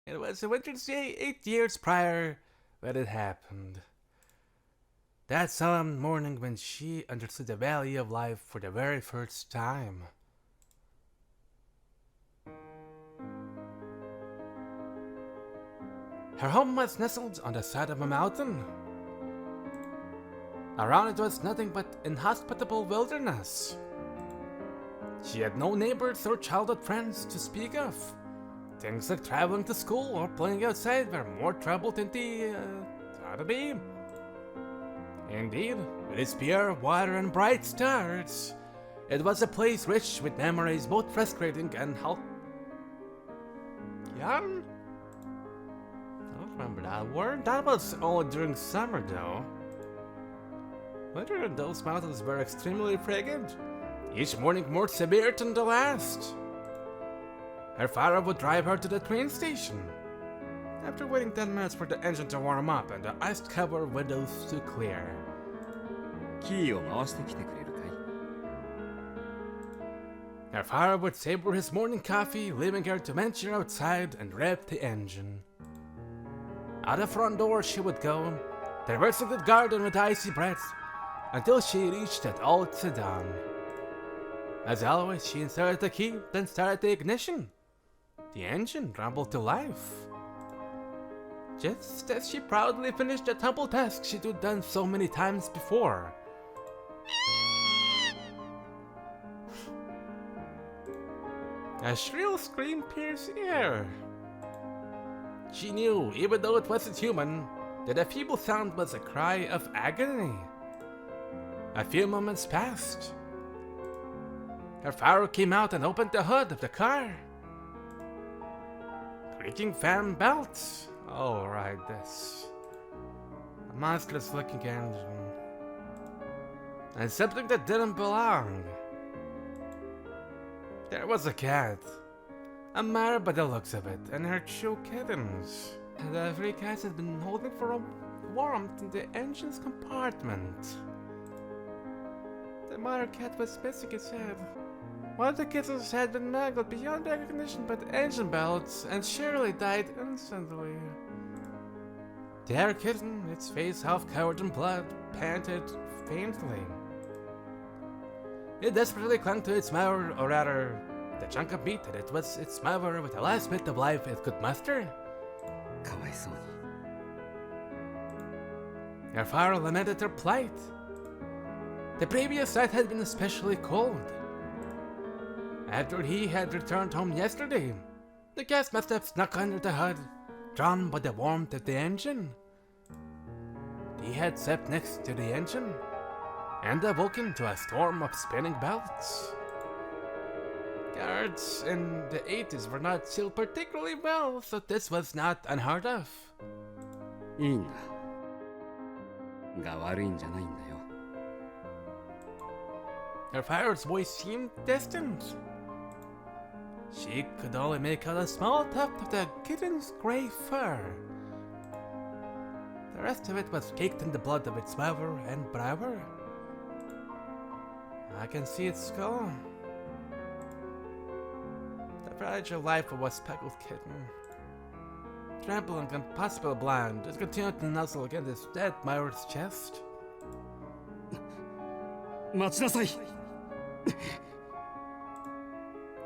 It was a winter's day 8 years prior when it happened. That solemn morning when she understood the value of life for the very first time. Her home was nestled on the side of a mountain. Around it was nothing but inhospitable wilderness. She had no neighbors or childhood friends to speak of. Things like traveling to school or playing outside were more trouble than they thought to be. Indeed, with its pure water and bright stars, it was a place rich with memories both frustrating and young? I don't remember that word. That was only during summer though. Winter in those mountains were extremely frigid, each morning more severe than the last. Her father would drive her to the train station. After waiting 10 minutes for the engine to warm up and the ice-covered windows to clear. キーを回してきてくれるかい? Her father would savor his morning coffee, leaving her to venture outside and rev the engine. Out the front door she would go, traversing the garden with icy breath, until she reached at old sedan. As always, she inserted the key, then started the ignition. The engine rumbled to life. Just as she proudly finished the humble task she'd done so many times before. A shrill scream pierced the air. She knew, even though it wasn't human, that a feeble sound was a cry of agony. A few moments passed. Her father came out and opened the hood of the car. Creaking fan belts. Oh, right, this. A monstrous looking engine. And something that didn't belong. There was a cat. A mare by the looks of it, and her two kittens. The three cats had been holding for a warmth in the engine's compartment. The mother cat was missing its head. One of the kittens had been mangled beyond recognition by the engine belts and surely died instantly. The other kitten, its face half covered in blood, panted faintly. It desperately clung to its mother, or rather, the chunk of meat that it was its mother with the last bit of life it could muster. かわいそうに. Her father lamented her plight. The previous night had been especially cold. After he had returned home yesterday, the cat must have snuck under the hood, drawn by the warmth of the engine. He had slept next to the engine, and awoken to a storm of spinning belts. Guards in the 80s were not sealed particularly well, so this was not unheard of. いいんだ。が悪いんじゃないんだよ。Her father's voice seemed distant. She could only make out a small tuft of the kitten's gray fur. The rest of it was caked in the blood of its mother and brother. I can see its skull. The fragile life of a speckled kitten. Trembling and possibly blind, it continued to nuzzle against its dead mother's chest. 待ちなさい.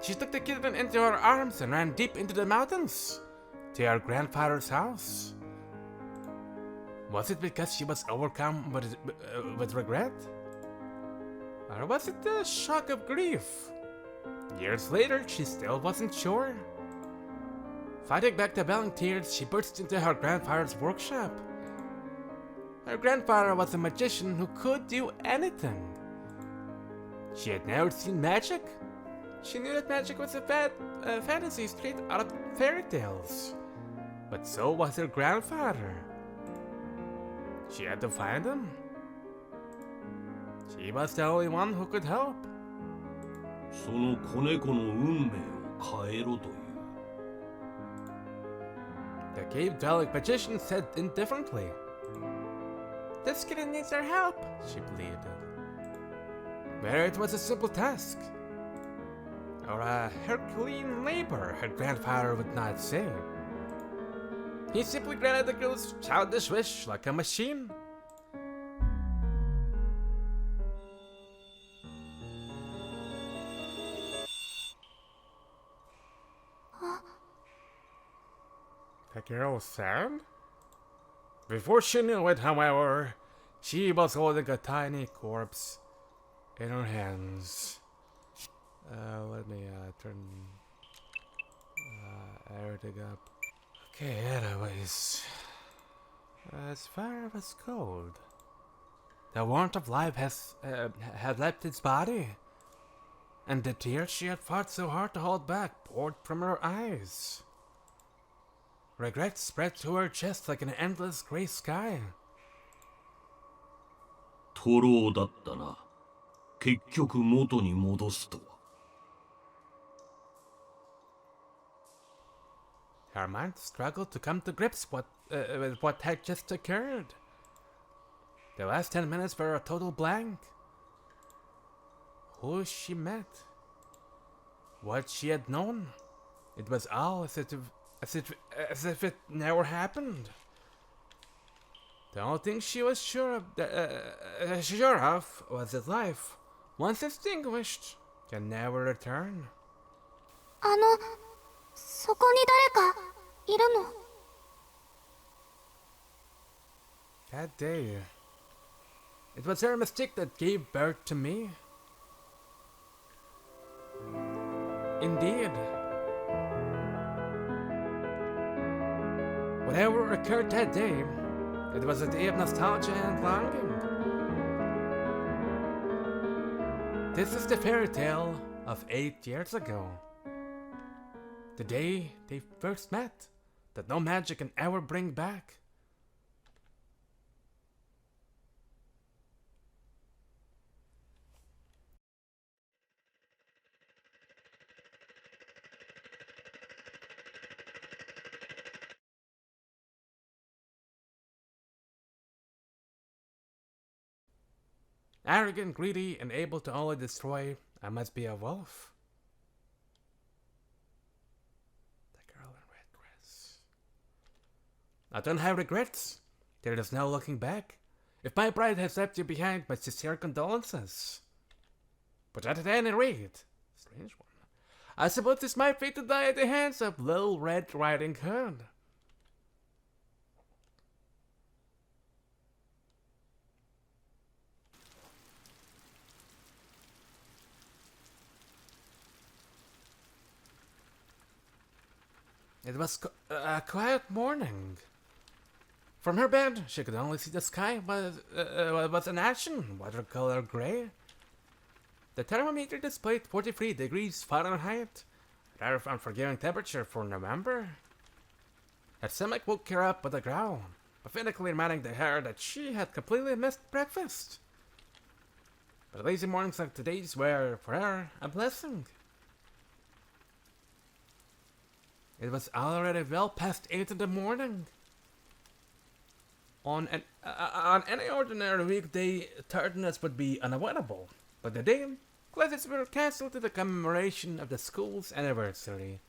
She took the kitten into her arms and ran deep into the mountains, to her grandfather's house. Was it because she was overcome with regret? Or was it the shock of grief? Years later, she still wasn't sure. Fighting back the welling tears, she burst into her grandfather's workshop. Her grandfather was a magician who could do anything. She had never seen magic. She knew that magic was a fantasy straight out of fairy tales. But so was her grandfather. She had to find him. She was the only one who could help. その子猫の運命を変えろという。The cave-dwelling magician said indifferently. This kitten needs our help, she pleaded. Whether it was a simple task, or a Herculean labor, her grandfather would not say. He simply granted the girl's childish wish like a machine. The girl was sad? Before she knew it, however, she was holding a tiny corpse in her hands. Let me turn everything up. Okay, anyways. As far as cold. The warmth of life had left its body, and the tears she had fought so hard to hold back poured from her eyes. Regret spread to her chest like an endless gray sky. トローだったな。結局元に戻すとは。Her mind struggled to come to grips with what had just occurred. The last 10 minutes were a total blank. Who she met, what she had known, it was all as if it never happened. The only thing she was sure of was that life, once extinguished, can never return. そこに誰かいるの？ That day, it was her mistake that gave birth to me. Indeed. Whatever occurred that day, it was a day of nostalgia and longing. This is the fairy tale of 8 years ago. The day they first met, that no magic can ever bring back. Arrogant, greedy, and able to only destroy, I must be a wolf. The girl in red dress. I don't have regrets. There is no looking back. If my bride has left you behind, my sincere condolences. But at any rate, strange one, I suppose it's my fate to die at the hands of Little Red Riding Hood. It was a quiet morning. From her bed, she could only see the sky was an ashen watercolor gray. The thermometer displayed 43 degrees Fahrenheit, a rather unforgiving temperature for November. Her stomach woke her up with a growl, pathetically reminding her that she had completely missed breakfast. But lazy mornings like today's were, for her, a blessing. It was already well past 8 in the morning. On any ordinary weekday, tardiness would be unavoidable, but today, classes were cancelled to the commemoration of the school's anniversary.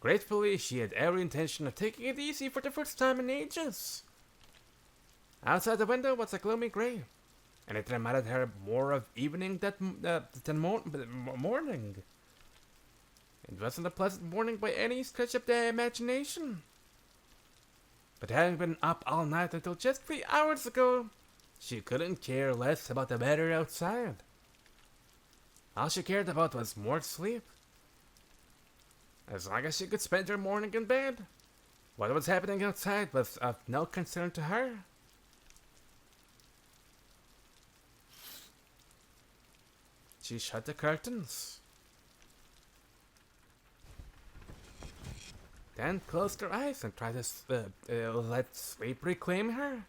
Gratefully, she had every intention of taking it easy for the first time in ages. Outside the window was a gloomy gray, and it reminded her more of evening than morning. It wasn't a pleasant morning by any stretch of the imagination. But having been up all night until just 3 hours ago, she couldn't care less about the weather outside. All she cared about was more sleep. As long as she could spend her morning in bed, what was happening outside was of no concern to her. She shut the curtains. Then closed her eyes and tried to let sleep reclaim her.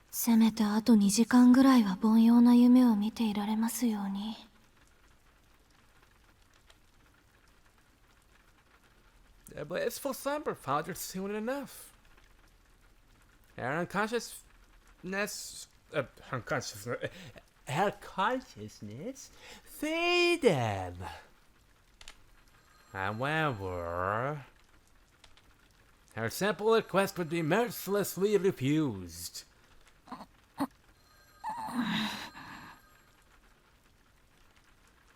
せめてあと2時間ぐらいは凡庸な夢を見ていられますように。The blissful slumber found her soon enough. Her consciousness faded. However, her simple request would be mercilessly refused.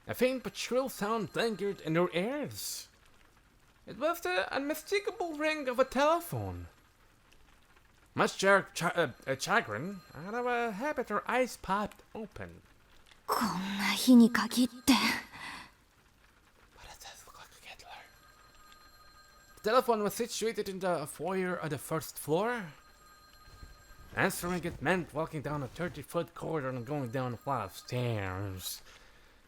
A faint but shrill sound lingered in her ears. It was the unmistakable ring of a telephone. Much to her chagrin, out of a habit, her eyes popped open. こんな日に限って。 But it does look like a Hitler. The telephone was situated in the foyer of the first floor. Answering it meant walking down a 30-foot corridor and going down a flight of stairs.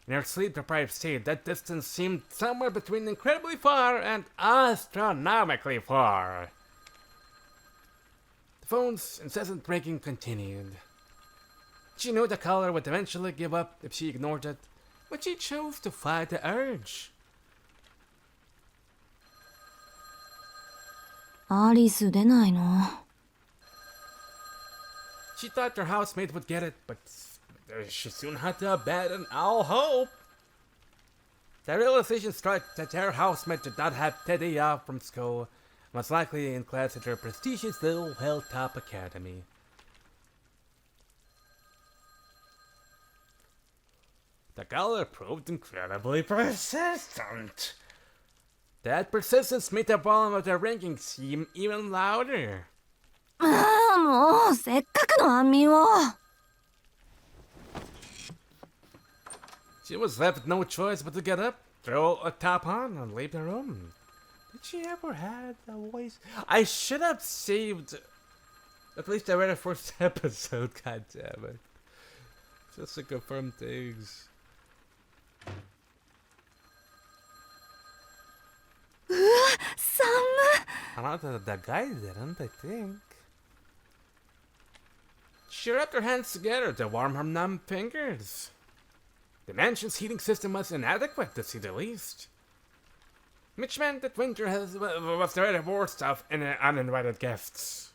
In her sleep-deprived state, that distance seemed somewhere between incredibly far and astronomically far. The phone's incessant ringing continued. She knew the caller would eventually give up if she ignored it, but she chose to fight the urge. アリス出ないの？ She thought her housemate would get it, but she soon had to abandon all hope. The realization struck that her housemate did not have Teddy off from school, most likely in class at her prestigious little hilltop academy. The caller proved incredibly persistent. That persistence made the volume of the ringing seem even louder. ああ、もうせっかくの安眠を。 She was left with no choice but to get up, throw a top on, and leave the room. Did she ever have a voice? I should have saved at least the very first episode, goddammit. Just to confirm things. うわ、寒。 Not that the guy didn't, I think. She rubbed her hands together to warm her numb fingers. The mansion's heating system was inadequate, to say the least. Which meant that winter was the very worst of uninvited guests.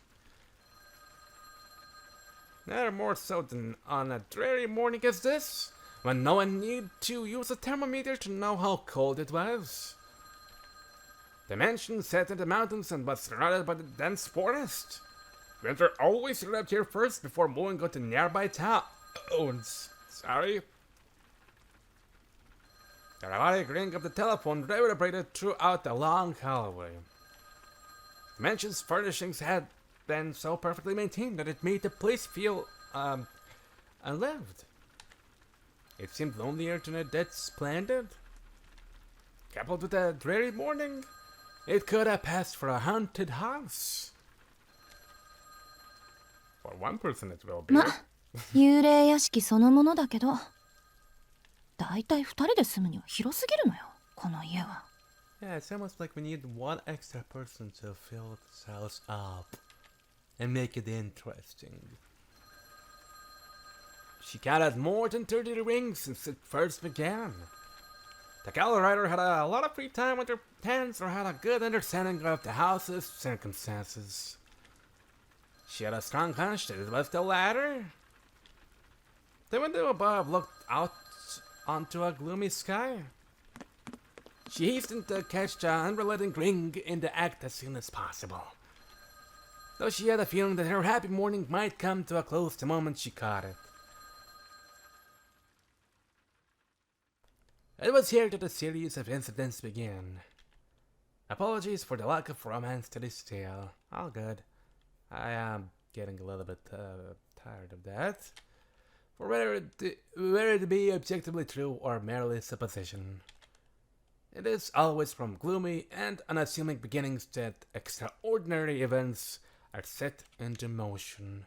Never more so than on a dreary morning as this, when no one needed to use a thermometer to know how cold it was. The mansion sat in the mountains and was surrounded by the dense forest. Winter always arrived here first before moving on to nearby towns. Sorry. The robotic ring of the telephone reverberated throughout the long hallway. The mansion's furnishings had been so perfectly maintained that it made the place feel, unlived. It seemed lonelier than it did splendid. Coupled with a dreary morning, it could have passed for a haunted house. For one person it will be. ま、幽霊屋敷そのものだけど、だいたい2人で住むには広すぎるのよ、この家は。Yeah, it's almost like we need one extra person to fill this house up and make it interesting. She counted more than 30 rings since it first began. The gallery writer had a lot of free time with her hands or had a good understanding of the house's circumstances. She had a strong hunch that it was the latter. The window above looked out onto a gloomy sky. She hastened to catch the unrelenting ring in the act as soon as possible. Though she had a feeling that her happy morning might come to a close the moment she caught it. It was here that a series of incidents began. Apologies for the lack of romance to this tale. All good. I am getting a little bit tired of that. For whether it be objectively true or merely supposition, it is always from gloomy and unassuming beginnings that extraordinary events are set into motion.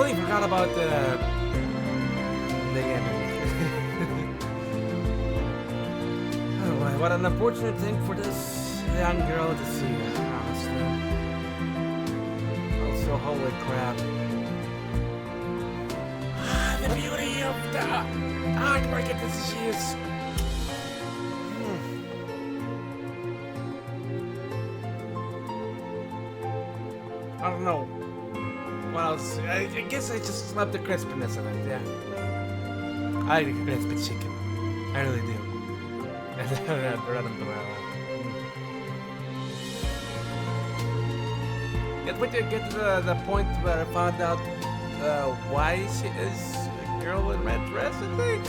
completely forgot about the ending. Oh, boy, what an unfortunate thing for this young girl to see, honestly. Also, holy crap. The beauty of the artwork that she is. I don't know. What else? I guess I just love the crispiness of it, yeah. I like crispy chicken. I really do. But you get to the point where I found out why she is a girl in red dress, I think.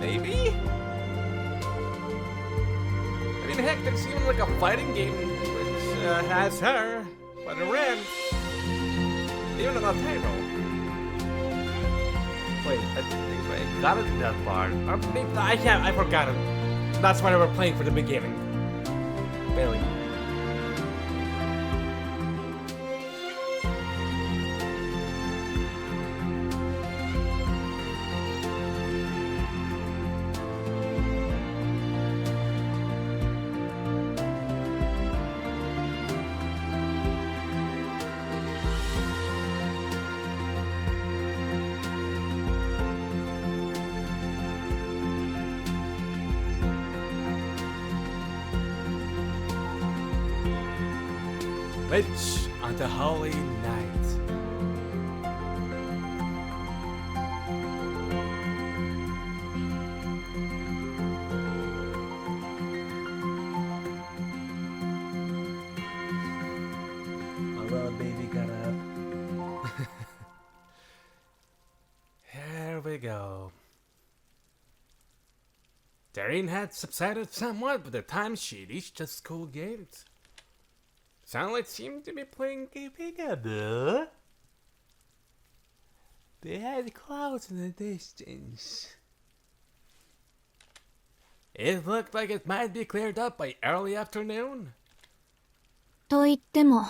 Maybe? I mean, heck, there's even like a fighting game which has her, but in red. Even in a title. Wait, I think I got it that part. Or maybe I forgot it. That's why we were playing for the beginning. Barely. Witch on the Holy Night. My little baby got up. Here we go. The rain had subsided somewhat by the time she reached the school gate. Sunlight seemed to be playing peekaboo. They had clouds in the distance. It looked like it might be cleared up by early afternoon. と言っても、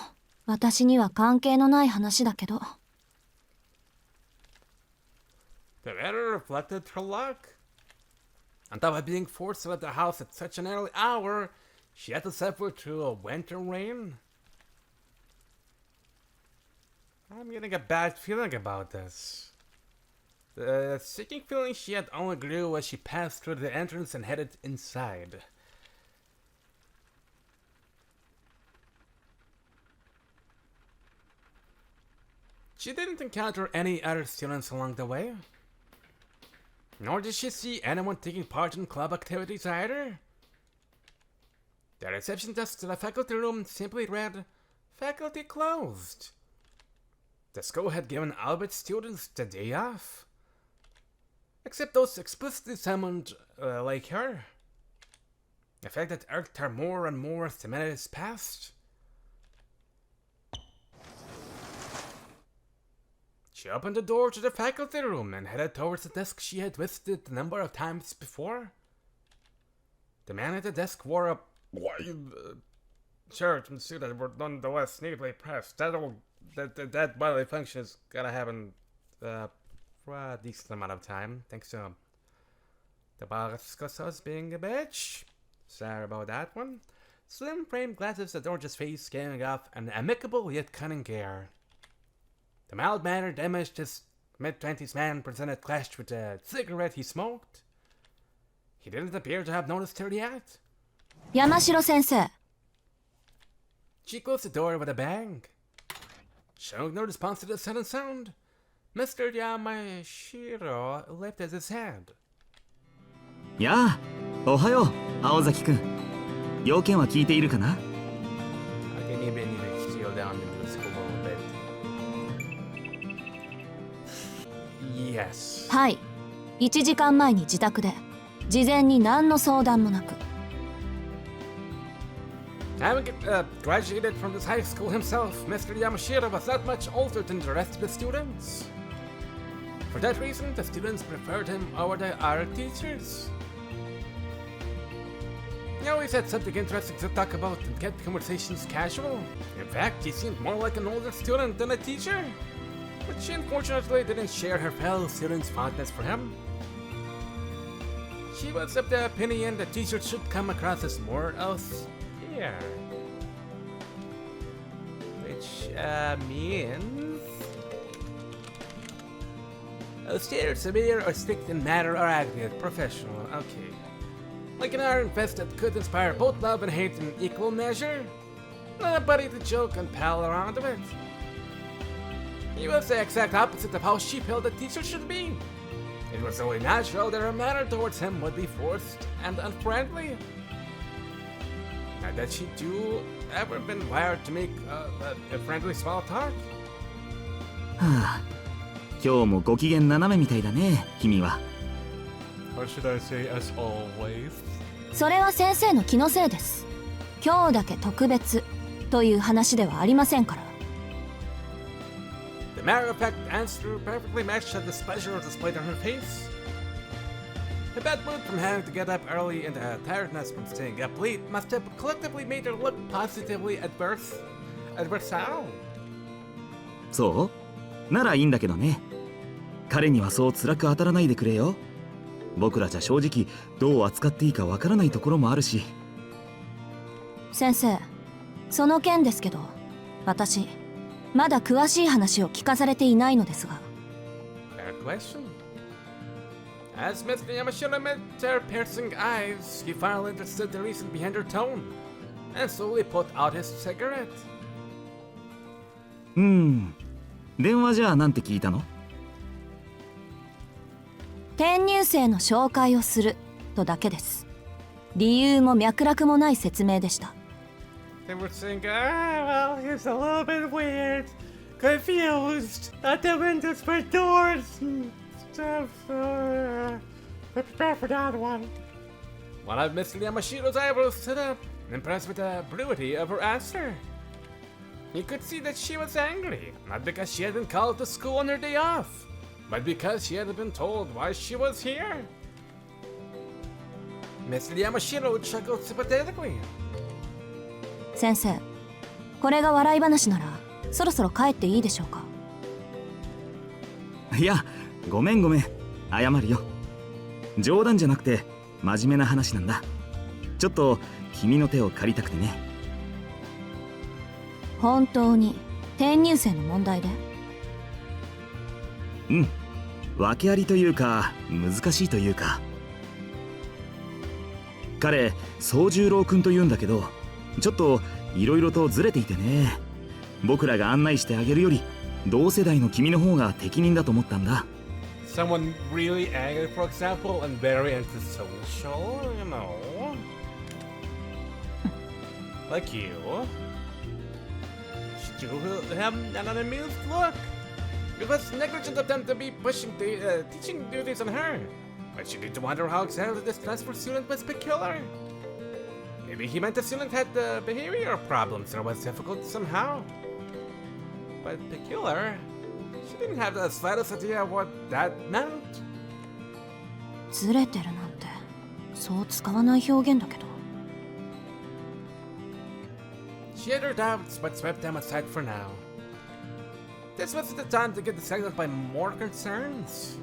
私には関係のない話だけど。The weather reflected her luck. On top of being forced to leave the house at such an early hour, she had to suffer through a winter rain. I'm getting a bad feeling about this. The sinking feeling she had only grew as she passed through the entrance and headed inside. She didn't encounter any other students along the way. Nor did she see anyone taking part in club activities either. The reception desk to the faculty room simply read, "Faculty closed." The school had given Albert students the day off. Except those explicitly summoned like her. A fact that irked her more and more as the minutes passed. She opened the door to the faculty room and headed towards the desk she had visited a number of times before. The man at the desk wore a wide shirt and suit that were nonetheless neatly pressed. That bodily function is gonna happen for a decent amount of time, thanks to the boss being a bitch. Sorry about that one. Slim framed glasses, a gorgeous face giving off an amicable yet cunning air. The mild-mannered image this mid-20s man presented clashed with the cigarette he smoked. He didn't appear to have noticed her yet. Yamashiro sensei. She closed the door with a bang. Showing no response to the sudden sound, Mr. Yamashiro lifted his head. やあ、おはよう、青崎くん。要件は聞いているかな？ Okay, maybe I need to chill down into the school a little bit. Yes. はい。1時間前に自宅で、事前に何の相談もなく。Having graduated from this high school himself, Mr. Yamashiro was not much older than the rest of the students. For that reason, the students preferred him over the other teachers. He always had something interesting to talk about and kept conversations casual. In fact, he seemed more like an older student than a teacher. But she unfortunately didn't share her fellow students' fondness for him. She was of the opinion that teachers should come across as more austere. Which means austere, severe, or strict in matter or aggregate, professional. Okay. Like an iron fist that could inspire both love and hate in equal measure. Not a buddy to joke and pal around with. He was the exact opposite of how she felt a teacher should be. It was only natural that her manner towards him would be forced and unfriendly. Not that she too ever been wired to make a friendly small talk. はあ、今日もご機嫌斜めみたいだね、君は。Or should I say as always? それは先生の気のせいです。今日だけ特別という話ではありませんから。The matter-of-fact answer perfectly matched the displeasure displayed on her face. The bad mood from having to get up early and the tiredness from staying up late must have collectively made her look positively adverse. Adversarial. そうならいいんだけどね。彼にはそう辛く当たらないでくれよ。僕らじゃ正直どう扱っていいかわからないところもあるし。先生、その件ですけど、私まだ詳しい話を聞かされていないのですが。Fair question. As Mr. Yamashita met her piercing eyes, he finally understood the reason behind her tone, and slowly put out his cigarette. 電話じゃあなんて聞いたの？転入生の紹介をするとだけです。理由も脈絡もない説明でした。They were saying, well, he's a little bit weird, confused, not the windows for doors and stuff, prepare for that one. One of Mr. Yamashita's eyebrows stood up, impressed with the brevity of her answer. He could see that she was angry, not because she had been called to school on her day off, but because she had been told why she was here. Mr. Yamashita chuckled sympathetically. 先生、これが笑い話ならそろそろ帰っていいでしょうか。いや、ごめん謝るよ。冗談じゃなくて真面目な話なんだ。ちょっと君の手を借りたくてね。本当に転入生の問題で？訳ありというか難しいというか。彼宗十郎くんと言うんだけど、ちょっといろいろとずれていてね。僕らが案内してあげるより同世代の君の方が適任だと思ったんだ。 Someone really angry, for example, and very antisocial, you know. Like you. She threw him an amused look. It was negligent of them to be pushing the teaching duties on her. But she did wonder how exactly this transfer student was peculiar. Maybe he meant the student had behavioral problems or was difficult somehow. But peculiar? She didn't have the slightest idea what that meant. ずれてるなんてそう使わない表現だけど。She had her doubts, but swept them aside for now. This wasn't the time to get distracted by more concerns.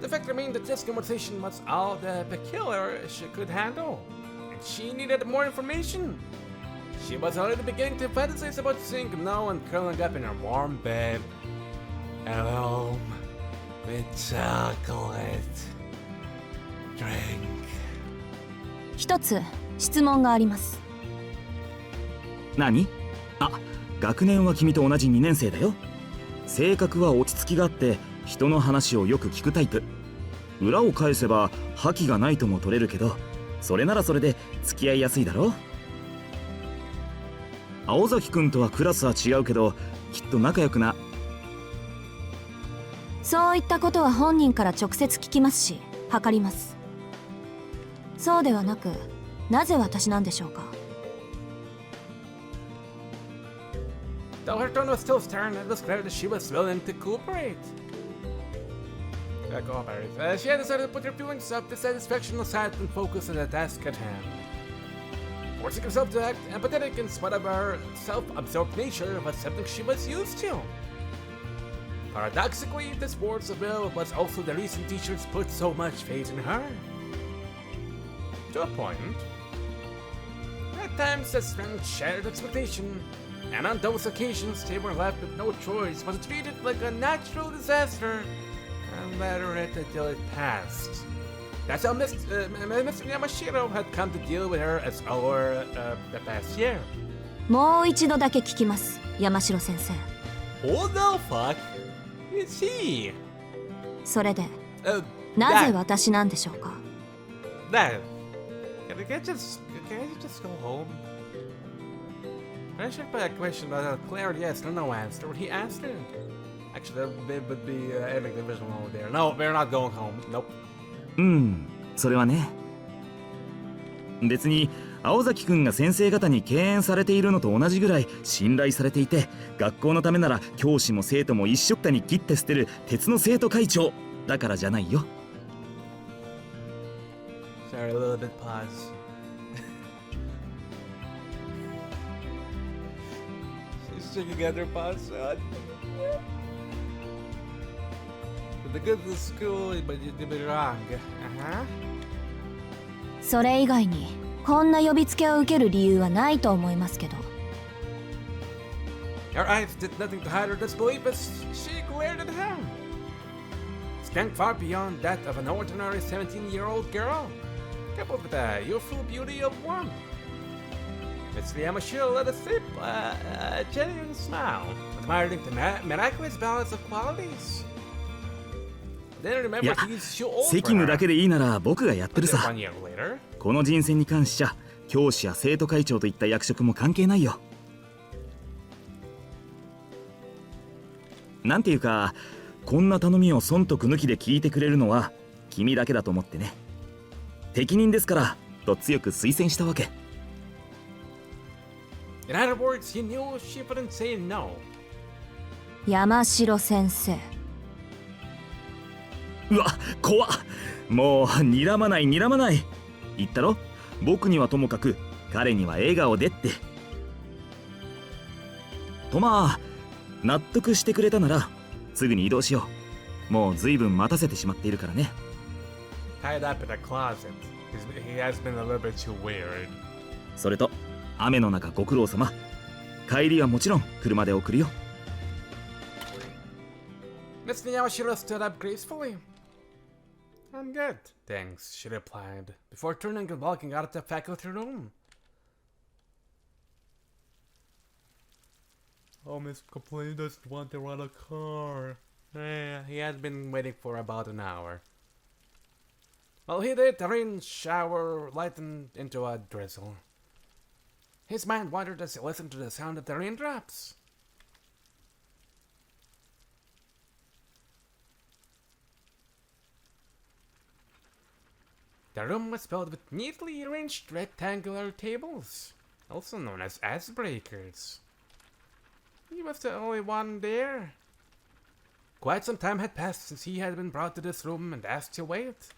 The fact remained that this conversation was all the peculiar she could handle, and she needed more information. She was already beginning to fantasize about saying no and curling up in her warm bed at home with chocolate drink. 一つ質問があります。何？あ、学年は君と同じ2年生だよ。性格は落ち着きがあって人の話をよく聞くタイプ。裏を返せば覇気がないとも取れるけど、それならそれで付き合いやすいだろ。青崎くんとはクラスは違うけど、きっと仲良くな。そういったことは本人から直接聞きますし、測ります。そうではなく、なぜ私なんでしょうか。Though her tone was still stern, it was clear that she was willing to cooperate. She had decided to put her feelings of dissatisfaction aside and focus on the task at hand. Forcing herself to act empathetic in spite of her self-absorbed nature was something she was used to. Paradoxically, the sports of will was also the reason teachers put so much faith in her. To a point. At times, the strength shattered expectation, and on those occasions, they were left with no choice but to treat it like a natural disaster and let it until it passed. That's how Mr. Yamashiro had come to deal with her as over the past year. もう一度だけ聞きます、山城先生。 Who the fuck is he? それで、 Dad, なぜ私なんでしょうか。 Dad, can I just go home? I should put a question about a clear yes or no answer. Would he ask it? Actually, that would be epic division over there. No, we're not going home. Nope. それはね。別に青崎くんが先生方に敬遠されているのと同じぐらい信頼されていて、学校のためなら教師も生徒も一緒くたに切って捨てる鉄の生徒会長だからじゃないよ。Sorry, a little bit pause. She's checking out her pause. The good to school, but you did it wrong. それ以外にこんな呼びつけを受ける理由はないと思いますけど。 Her eyes did nothing to hide her disbelief as she glared at him. Strength far beyond that of an ordinary 17-year-old girl, coupled with the youthful beauty of one. Mr. Yamashiro let us slip a genuine smile, admiring the miraculous balance of qualities. Then remember he's too old 責務だけでいいなら僕がやってるさ。 1 year later. この人選に関しちゃ教師や生徒会長といった役職も関係ないよ。なんていうか、こんな頼みを損得抜きで聞いてくれるのは君だけだと思ってね。適任ですからと強く推薦したわけ。 In other words, he knew she wouldn't say no. 山城先生。 うわ、怖っ。もう睨まない睨まない。言ったろ、僕にはともかく彼には笑顔でって。とまあ納得してくれたならすぐに移動しよう。もうずいぶん待たせてしまっているからね。 Tied up in a closet. He has been a little bit too weird. それと雨の中ご苦労様。帰りはもちろん車で送るよ。 Mr. Yamashiro stood up gracefully. I'm good, thanks, she replied, before turning and walking out of the faculty room. Oh, Miss Complaint doesn't want to run a car. He had been waiting for about an hour. While he did, the rain shower lightened into a drizzle. His mind wandered as he listened to the sound of the raindrops. The room was filled with neatly arranged rectangular tables, also known as icebreakers. He was the only one there. Quite some time had passed since he had been brought to this room and asked to wait.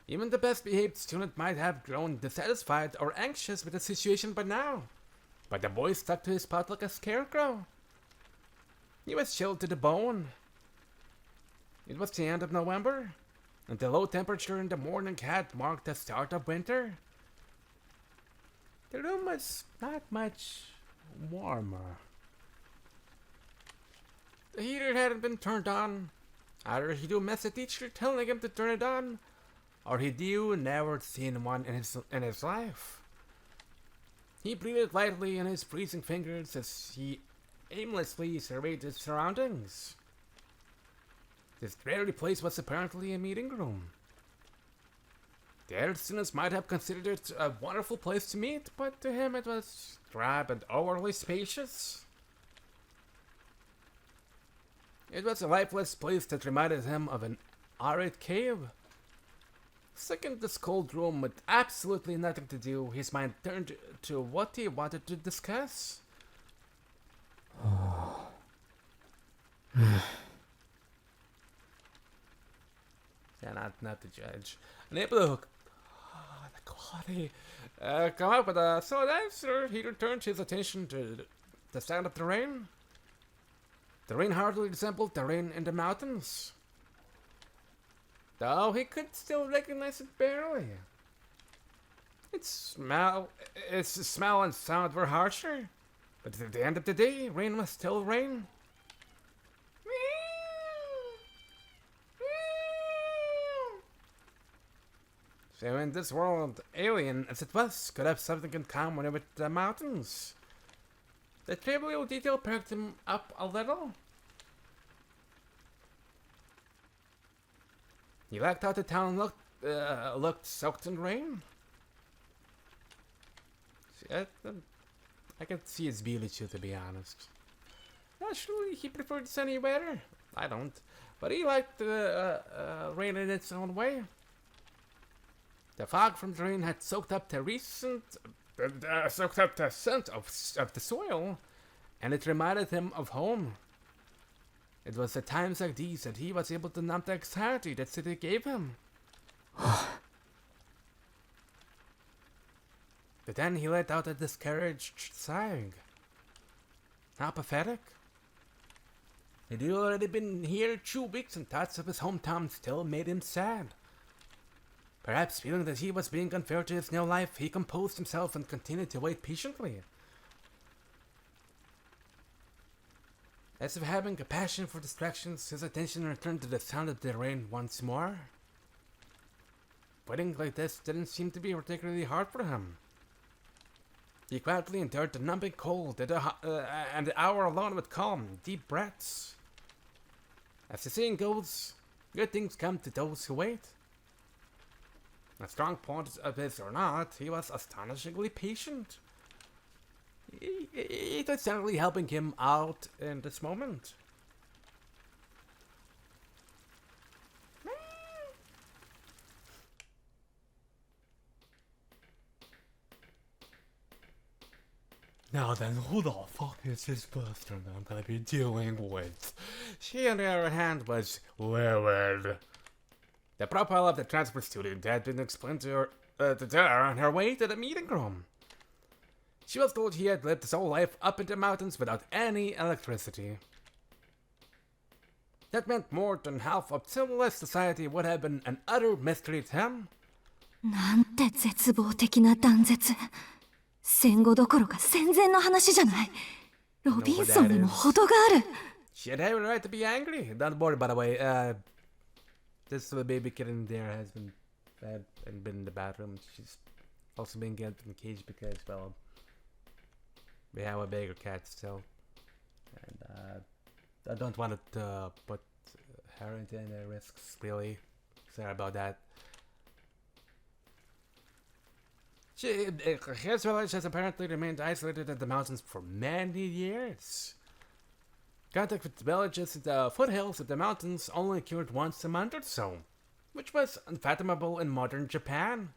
Even the best behaved student might have grown dissatisfied or anxious with the situation by now, but the boy stuck to his spot like a scarecrow. He was chilled to the bone. It was the end of November, and the low temperature in the morning had marked the start of winter. The room was not much warmer. The heater hadn't been turned on. Either he do miss a teacher telling him to turn it on, or he do never seen one in his life. He breathed lightly in his freezing fingers as he aimlessly surveyed his surroundings. This dreary place was apparently a meeting room. The other students might have considered it a wonderful place to meet, but to him it was drab and overly spacious. It was a lifeless place that reminded him of an arid cave. Stuck in this cold room with absolutely nothing to do, his mind turned to what he wanted to discuss. Yeah, not to judge. Unable to the quality come up with a solid answer, he returned his attention to the sound of the rain. The rain hardly resembled the rain in the mountains, though he could still recognize it barely. Its smell and sound were harsher, but at the end of the day, rain was still rain. So in this world, alien as it was, could have something in common with the mountains. The trivial detail perked him up a little. He liked how the town looked soaked in rain. I can see his beauty too, to be honest. Actually, he preferred sunny weather. I don't, but he liked rain in its own way. The fog from the rain had soaked up the scent of the soil, and it reminded him of home. It was at times like these that he was able to numb the anxiety that city gave him. But then he let out a discouraged sigh. How pathetic. He'd already been here 2 weeks and thoughts of his hometown still made him sad. Perhaps feeling that he was being unfair to his new life, he composed himself and continued to wait patiently. As if having a passion for distractions, his attention returned to the sound of the rain once more. Waiting like this didn't seem to be particularly hard for him. He quietly endured the numbing cold and the hour alone with calm, deep breaths. As the saying goes, good things come to those who wait. A strong point of his or not, he was astonishingly patient. It was certainly helping him out in this moment. Now then, who the fuck is this person I'm gonna be dealing with? She, on the other hand, was Lilith. The profile of the transfer student had been explained to her on her way to the meeting room. She was told he had lived his whole life up in the mountains without any electricity. That meant more than half of civilized society would have been an utter mystery to him. なんて絶望的な断絶。戦後どころか戦前の話じゃない。ロビンソンにも程がある。She had every right to be angry. Don't worry, by the way. This little baby kid in there has been fed and been in the bathroom. She's also been kept in the cage because, well, we have a bigger cat still. And I don't want to put her into any risks, really. Sorry about that. His village has apparently remained isolated in the mountains for many years. Contact with the villages in the foothills of the mountains only occurred once a month or so, which was unfathomable in modern Japan.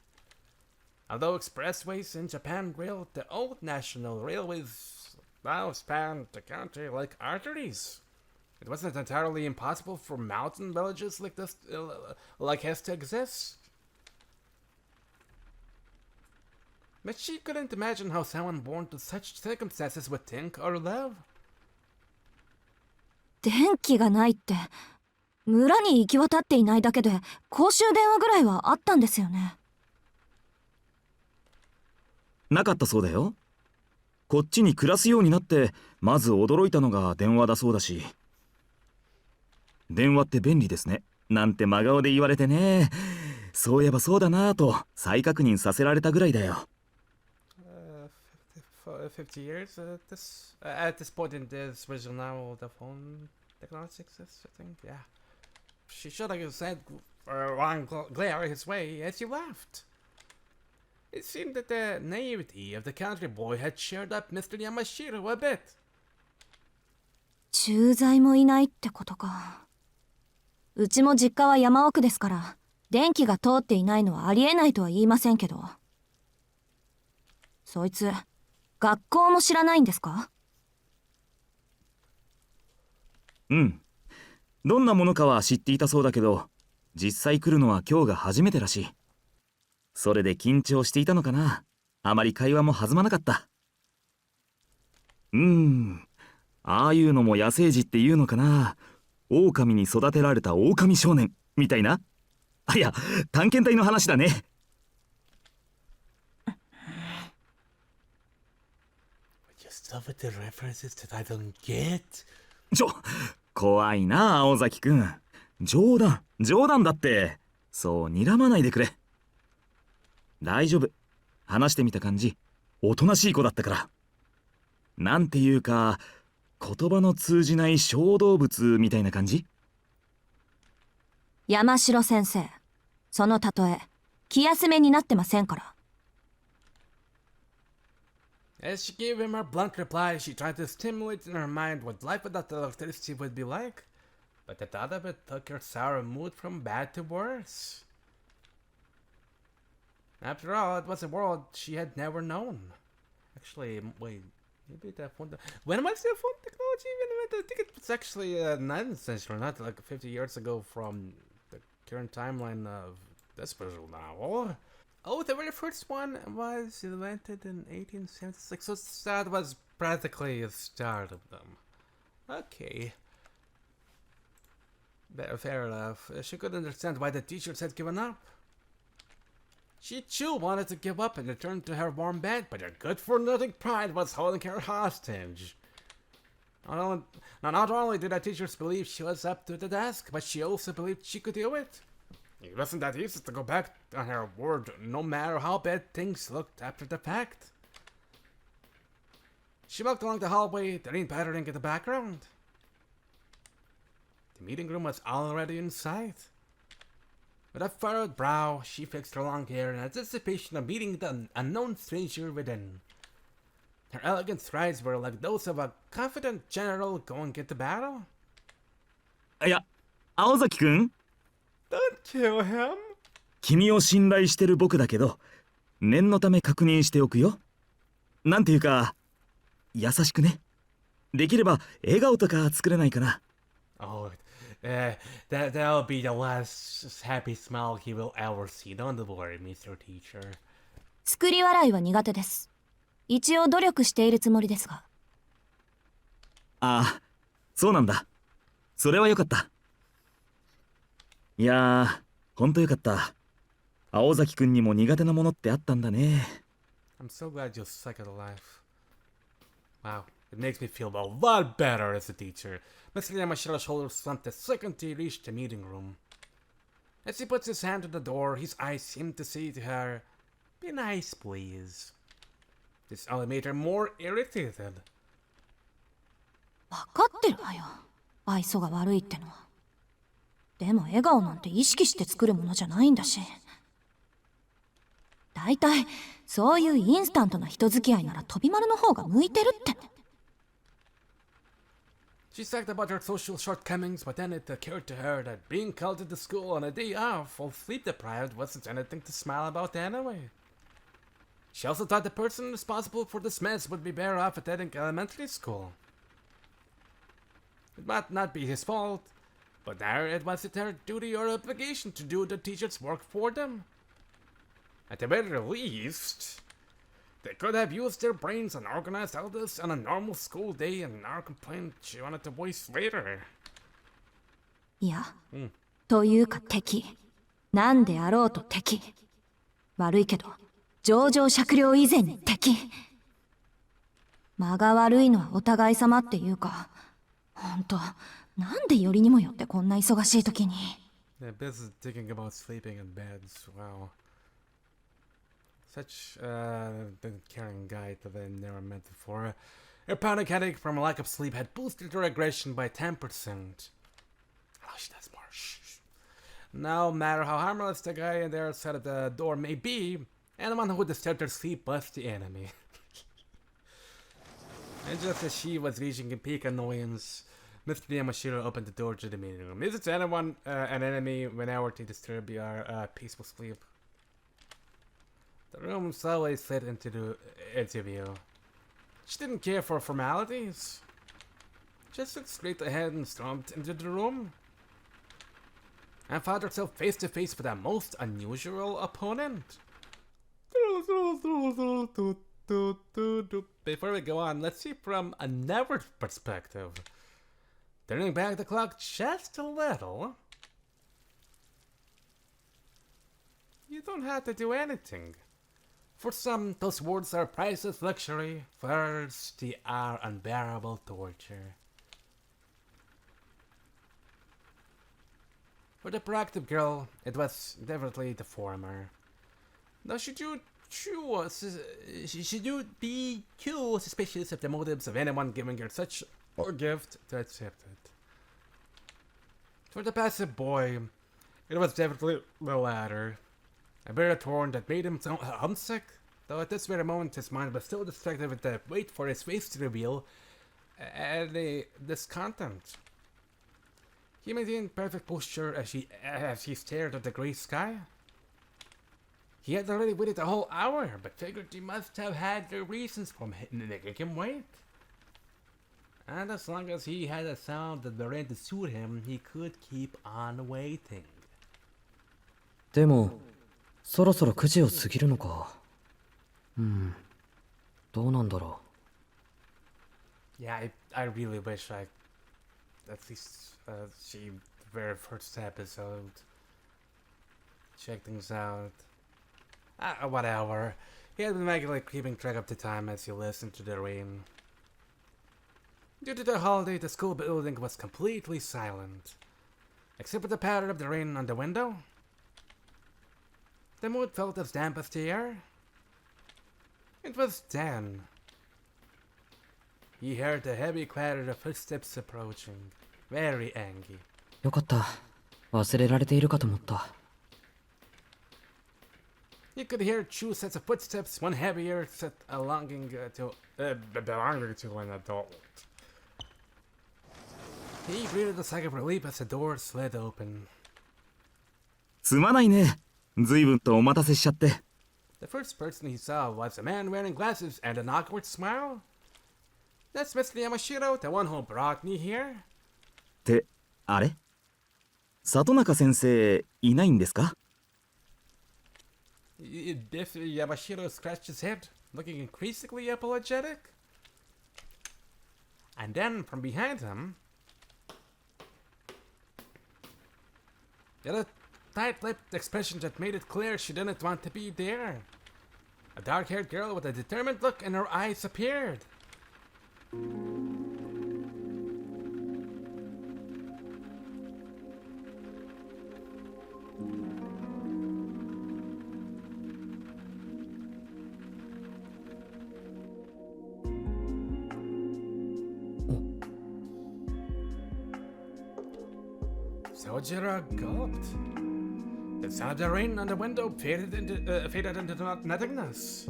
Although expressways in Japan railed, the old national railways now spanned the country like arteries. It wasn't entirely impossible for mountain villages like this, like his, to exist. But she couldn't imagine how someone born to such circumstances would think or live. 電気がないって村に行き渡っていないだけで公衆電話ぐらいはあったんですよね。なかったそうだよ。こっちに暮らすようになってまず驚いたのが電話だそうだし。電話って便利ですねなんて真顔で言われてね。そういえばそうだなぁと再確認させられたぐらいだよ。50 years at this point in this original novel, the phone technology exists, I think. Yeah. She should have sent a long glare his way as he left. It seemed that the naivety of the country boy had cheered up Mr. Yamashiro a bit. 駐在もいないってことか。うちも実家は山奥ですから電気が通っていないのはありえないとは言いませんけど。そいつ学校も知らないんですか？うん。どんなものかは知っていたそうだけど、実際来るのは今日が初めてらしい。それで緊張していたのかな。あまり会話も弾まなかった。ああいうのも野生児っていうのかな。狼に育てられた狼少年みたいな。いや、探検隊の話だね。Stuff with the references that I don't get. 怖いな、青崎くん。冗談だって。そう睨まないでくれ。大丈夫。話してみた感じ、おとなしい子だったから。なんていうか、言葉の通じない小動物みたいな感じ。山城先生、その例え気休めになってませんから。As she gave him her blunt reply, she tried to stimulate in her mind what life without electricity would be like. But the thought of it took her sour mood from bad to worse. After all, it was a world she had never known. Actually, wait, maybe that phone... When was the phone technology invented? I think it was actually 9th century, not like 50 years ago from the current timeline of this visual novel. Oh, the very first one was invented in 1876, so that was practically the start of them. Okay. Fair enough. She could understand why the teachers had given up. She too wanted to give up and return to her warm bed, but her good-for-nothing pride was holding her hostage. Not only did the teachers believe she was up to the task, but she also believed she could do it. It wasn't that easy to go back on her word, no matter how bad things looked after the fact. She walked along the hallway, the rain pattering in the background. The meeting room was already in sight. With a furrowed brow, she fixed her long hair in anticipation of meeting the unknown stranger within. Her elegant strides were like those of a confident general going into battle. いや、青崎くん。Don't kill him. 君を信頼してる僕だけど、念のため確認しておくよ。なんていうか、優しくね。できれば笑顔とか作れないかな。Oh, that'll be the last happy smile he will ever see. Don't worry, Mr. Teacher. 作り笑いは苦手です。一応努力しているつもりですが。ああ、そうなんだ。それはよかった。いやー、ほんとよかった。青崎くんにも苦手なものってあったんだね。I'm so glad you're second alive. Wow, it makes me feel a lot better as a teacher. Mr. Yamashira's shoulders slumped the second he reached the meeting room. As he puts his hand on the door, his eyes seem to say to her, "Be nice, please." This only made her more irritated. 分かってるわよ。愛想が悪いってのは。でも笑顔なんて意識して作るものじゃないんだし。だいたいそういうインスタントな人付き合いなら飛び丸の方が向いてるって。She talked about her social shortcomings, but then it occurred to her that being called into school on a day off while sleep-deprived wasn't anything to smile about anyway. She also thought the person responsible for this mess would be better off attending elementary school. It might not be his fault, but there it was their duty or obligation to do the teacher's work for them. At the very least, they could have used their brains and organized all this on a normal school day and our complaint she wanted to voice later. いや、というか敵。なんであろうと敵。悪いけど、情状酌量以前に敵。間が悪いのはお互い様っていうか、ほんと、なんでよりにもよってこんな忙しい時に。Yeah, Biz is thinking about sleeping in beds. Wow. Such the caring guy that I never met before. Her panic headache from a lack of sleep had boosted her aggression by 10%. Oh, she does more. Shh. No matter how harmless the guy on their side of the door may be, anyone who would disturb their sleep was the enemy. And just as she was reaching a peak annoyance, Mr. Yamashiro opened the door to the meeting room. Is it anyone an enemy whenever they disturb your peaceful sleep? The room slowly slid into view. She didn't care for formalities. Just looked straight ahead and stormed into the room. and found herself face to face with a most unusual opponent. Before we go on, let's see from another perspective. Turning back the clock just a little, you don't have to do anything. For some, those words are priceless luxury. For others, they are unbearable torture. For the proactive girl, it was definitely the former. Now, should you be too suspicious of the motives of anyone giving her such a gift to accept it? For the passive boy, it was definitely the latter. A bitter thorn that made him so homesick, though at this very moment his mind was still distracted with the wait for his face to reveal this content. He maintained perfect posture as he stared at the grey sky. He had already waited a whole hour, but figured he must have had the reasons for making him wait. And as long as he had a sound that began to suit him, he could keep on waiting. でもそろそろ9時を過ぎるのか。どうなんだろう。 Yeah, I really wish I at least see the very first episode. Check things out. Whatever. He had been regularly keeping track of the time as he listened to the rain. Due to the holiday, the school building was completely silent, except for the patter of the rain on the window. The mood felt as damp as the air. It was then he heard the heavy clatter of footsteps approaching, very angry. よかった。忘れられているかと思った。 You could hear two sets of footsteps, one heavier set belonging to an adult. He breathed a sigh of relief as the door slid open. すまないね。ずいぶんとお待たせしちゃって。 The first person he saw was a man wearing glasses and an awkward smile. That's Mr. Yamashiro, the one who brought me here. って、あれ？里中先生いないんですか？ Mr. Yamashiro scratched his head, looking increasingly apologetic. And then, from behind him, he had a tight-lipped expression that made it clear she didn't want to be there. A dark-haired girl with a determined look in her eyes appeared. Sojiro gulped. The sound of the rain on the window faded into nothingness.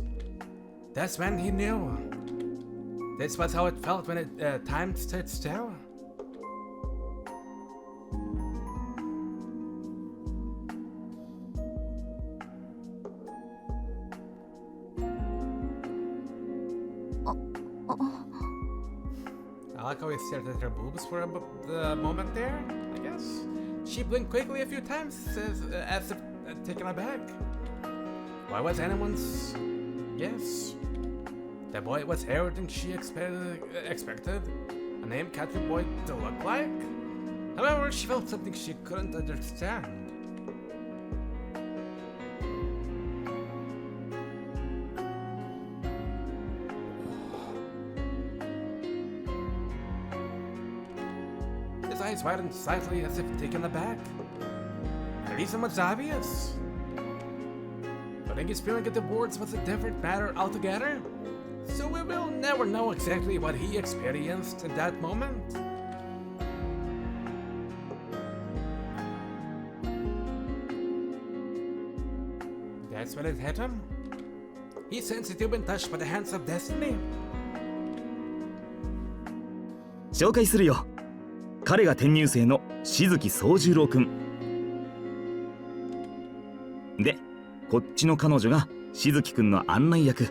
That's when he knew. This was how it felt when time stood still. I like how he stared at her boobs for a moment there, I guess. She blinked quickly a few times as if taken aback. Why was anyone's guess? The boy was everything she expected a named country boy to look like. However, she felt something she couldn't understand. His eyes widened slightly as if taken aback. The reason was obvious. Putting his feeling into words was a different matter altogether, so we will never know exactly what he experienced in that moment. That's when it hit him. He sensed he'd been touched by the hands of destiny. 紹介するよ。彼が転入生の静木宗十郎くん。で、こっちの彼女が静木くんの案内役。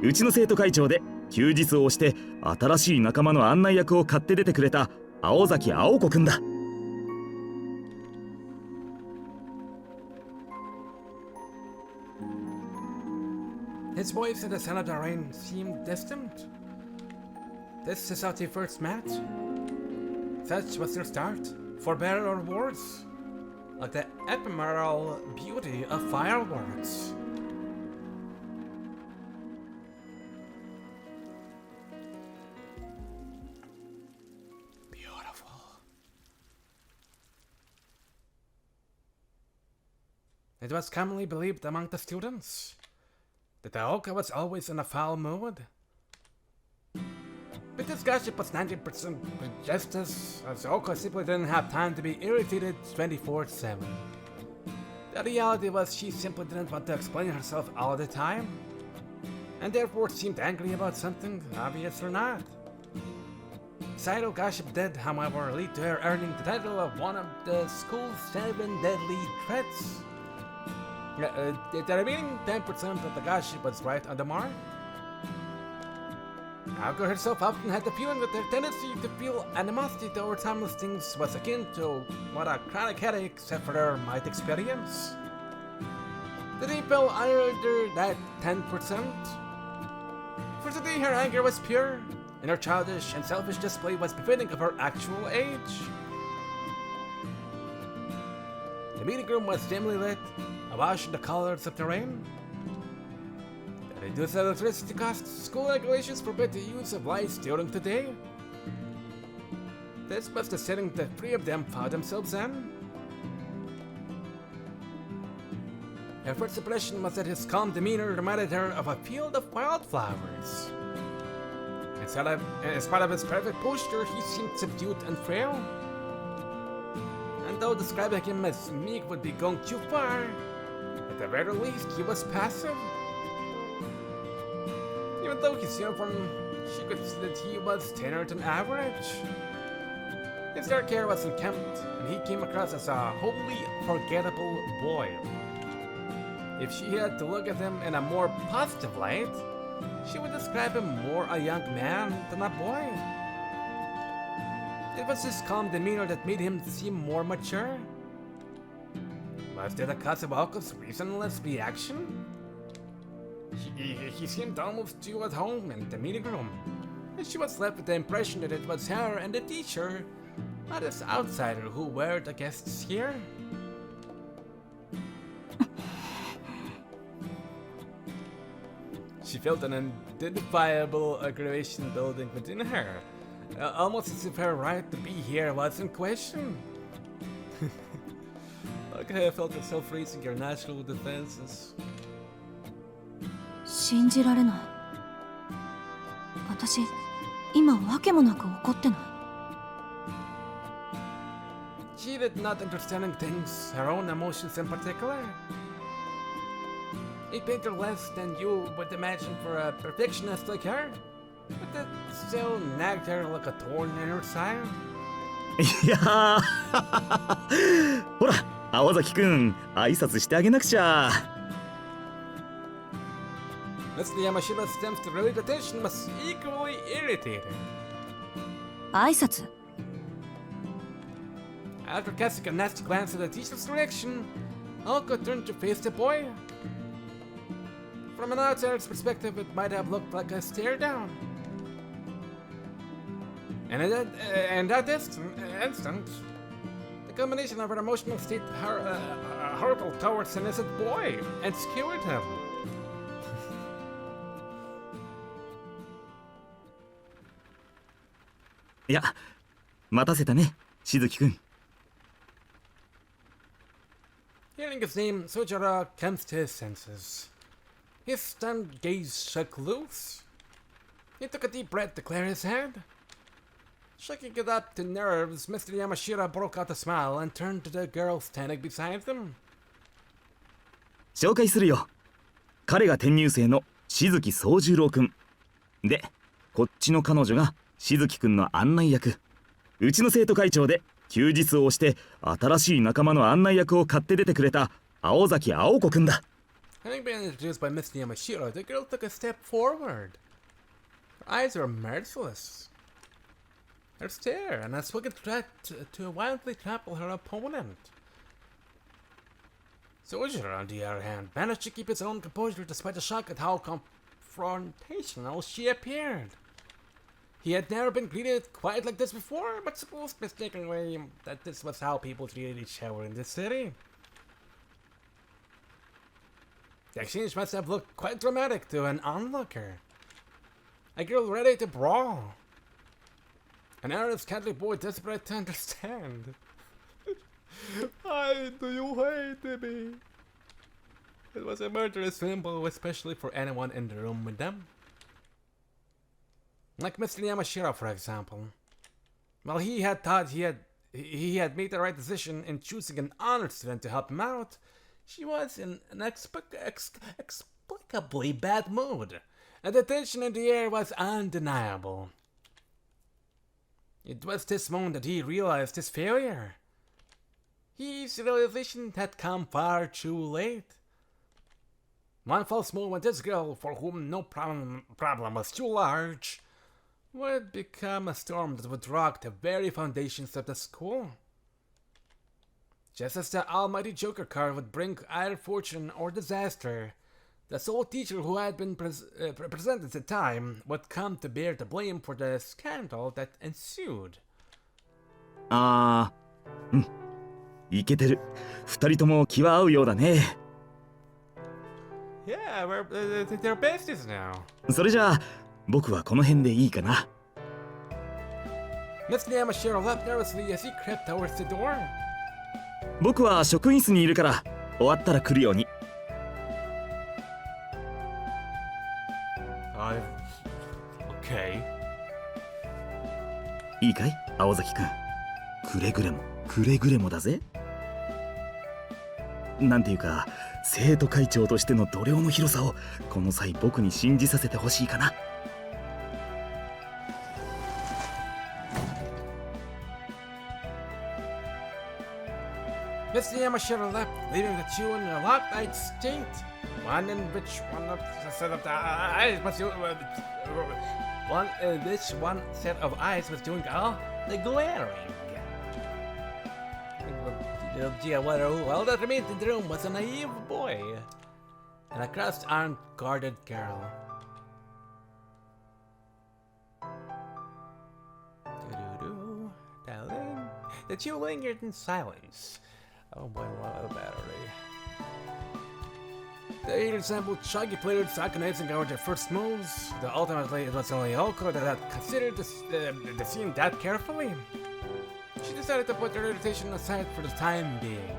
うちの生徒会長で休日を押して新しい仲間の案内役を買って出てくれた青崎青子くんだ。His voice and the sound of the rain seemed distant. This is how they first met. Such was their start, for better or worse, like the ephemeral beauty of fireworks. Beautiful. It was commonly believed among the students that the Oka was always in a foul mood. But this gossip was 90% justice, as Oka simply didn't have time to be irritated 24/7. The reality was she simply didn't want to explain herself all the time, and therefore seemed angry about something, obvious or not. Side gossip did, however, lead to her earning the title of one of the school's 7 deadly threats. The remaining 10% of the gossip was right on the mark. Alka herself often had the feeling that their tendency to feel animosity towards harmless things was akin to what a chronic headache sufferer might experience. The day fell under that 10%. For today her anger was pure, and her childish and selfish display was befitting of her actual age. The meeting room was dimly lit, awash in the colors of the rain. To reduce electricity costs, school regulations forbid the use of lights during the day. This was the setting the three of them found themselves in. Her first impression was that his calm demeanor reminded her of a field of wildflowers. In spite of his perfect posture, he seemed subdued and frail. And though describing him as meek would be going too far, at the very least, he was passive. Even though his uniform, she could see that he was thinner than average. His dark hair was unkempt, and he came across as a wholly forgettable boy. If she had to look at him in a more positive light, she would describe him more a young man than a boy. It was his calm demeanor that made him seem more mature. Was that a cause of Alka's reasonless reaction? He seemed almost too at home in the meeting room, and she was left with the impression that it was her and the teacher, not this outsider, who were the guests here. She felt an unidentifiable aggravation building within her, almost as if her right to be here was in question. Okay, I felt herself raising her natural defenses. 信じられない。私、今わけもなく怒ってない。She did not understanding things, her own emotions in particular. A painter less than you would imagine for a perfectionist like her, but that still nagged her like a thorn in her side. いやーほら青崎くん挨拶してあげなくちゃ。Mr. Yamashita's attempts to relate attention was equally irritating. 挨拶？ After casting a nasty glance at the teacher's direction, Alka turned to face the boy. From an outsider's perspective, it might have looked like a stare down. And in that instant, the combination of her emotional state hurtled towards an innocent boy and skewered him. いや待たせたねしずきくん。 Hearing his name, Sojara comes to his senses. His stunned gaze shook loose. He took a deep breath to clear his head. Shaking it up to nerves, Mr. Yamashita broke out a smile and turned to the girl standing beside them. 紹介するよ。彼が転入生のしずき宗十郎くんで、こっちの彼女がしずきくんの案内役。うちの生徒会長で休日を押して新しい仲間の案内役を買って出てくれた青崎青子くんだ。 Having been introduced by Mr. Yamashita, the girl took a step forward. Her eyes were merciless. Her stare, an unspoken threat to wildly trample her opponent. Soldier, on the other hand, managed to keep his own composure despite the shock at how confrontational she appeared. He had never been greeted quite like this before, but supposed mistakenly that this was how people treated each other in this city. The exchange must have looked quite dramatic to an onlooker. A girl ready to brawl. An earnest Catholic boy desperate to understand. Why do you hate me? It was a murderous symbol, especially for anyone in the room with them. Like Mr. Yamashiro, for example. Well, he had thought he had made the right decision in choosing an honor student to help him out. She was in an inexplicably bad mood, and the tension in the air was undeniable. It was this moment that he realized his failure. His realization had come far too late. One false move and this girl, for whom no problem was too large, would become a storm that would rock the very foundations of the school. Just as the almighty Joker card would bring either fortune or disaster, the sole teacher who had been presented at the time would come to bear the blame for the scandal that ensued. いけてる。二人とも気は合うようだね。Yeah, they're besties now. それじゃあ、僕はこの辺でいいかな。Mr. Yamashiro left nervously as he crept towards the door. 僕は職員室にいるから、終わったら来るように。Okay. いいかい、青崎くん。くれぐれもだぜ。なんていうか、生徒会長としての度量の広さをこの際僕に信じさせてほしいかな。Mr. Yamashiro left, leaving the two in a locked-eyed state. One in which one set of eyes was one set of eyes was doing all the glaring. All that remained in the room was a naive boy and a crossed-armed guarded girl. The two lingered in silence. Oh boy, what a battery. They resembled shaggy players agonizing over their first moves. Though ultimately it was only Oko that had considered the scene that carefully. She decided to put her irritation aside for the time being.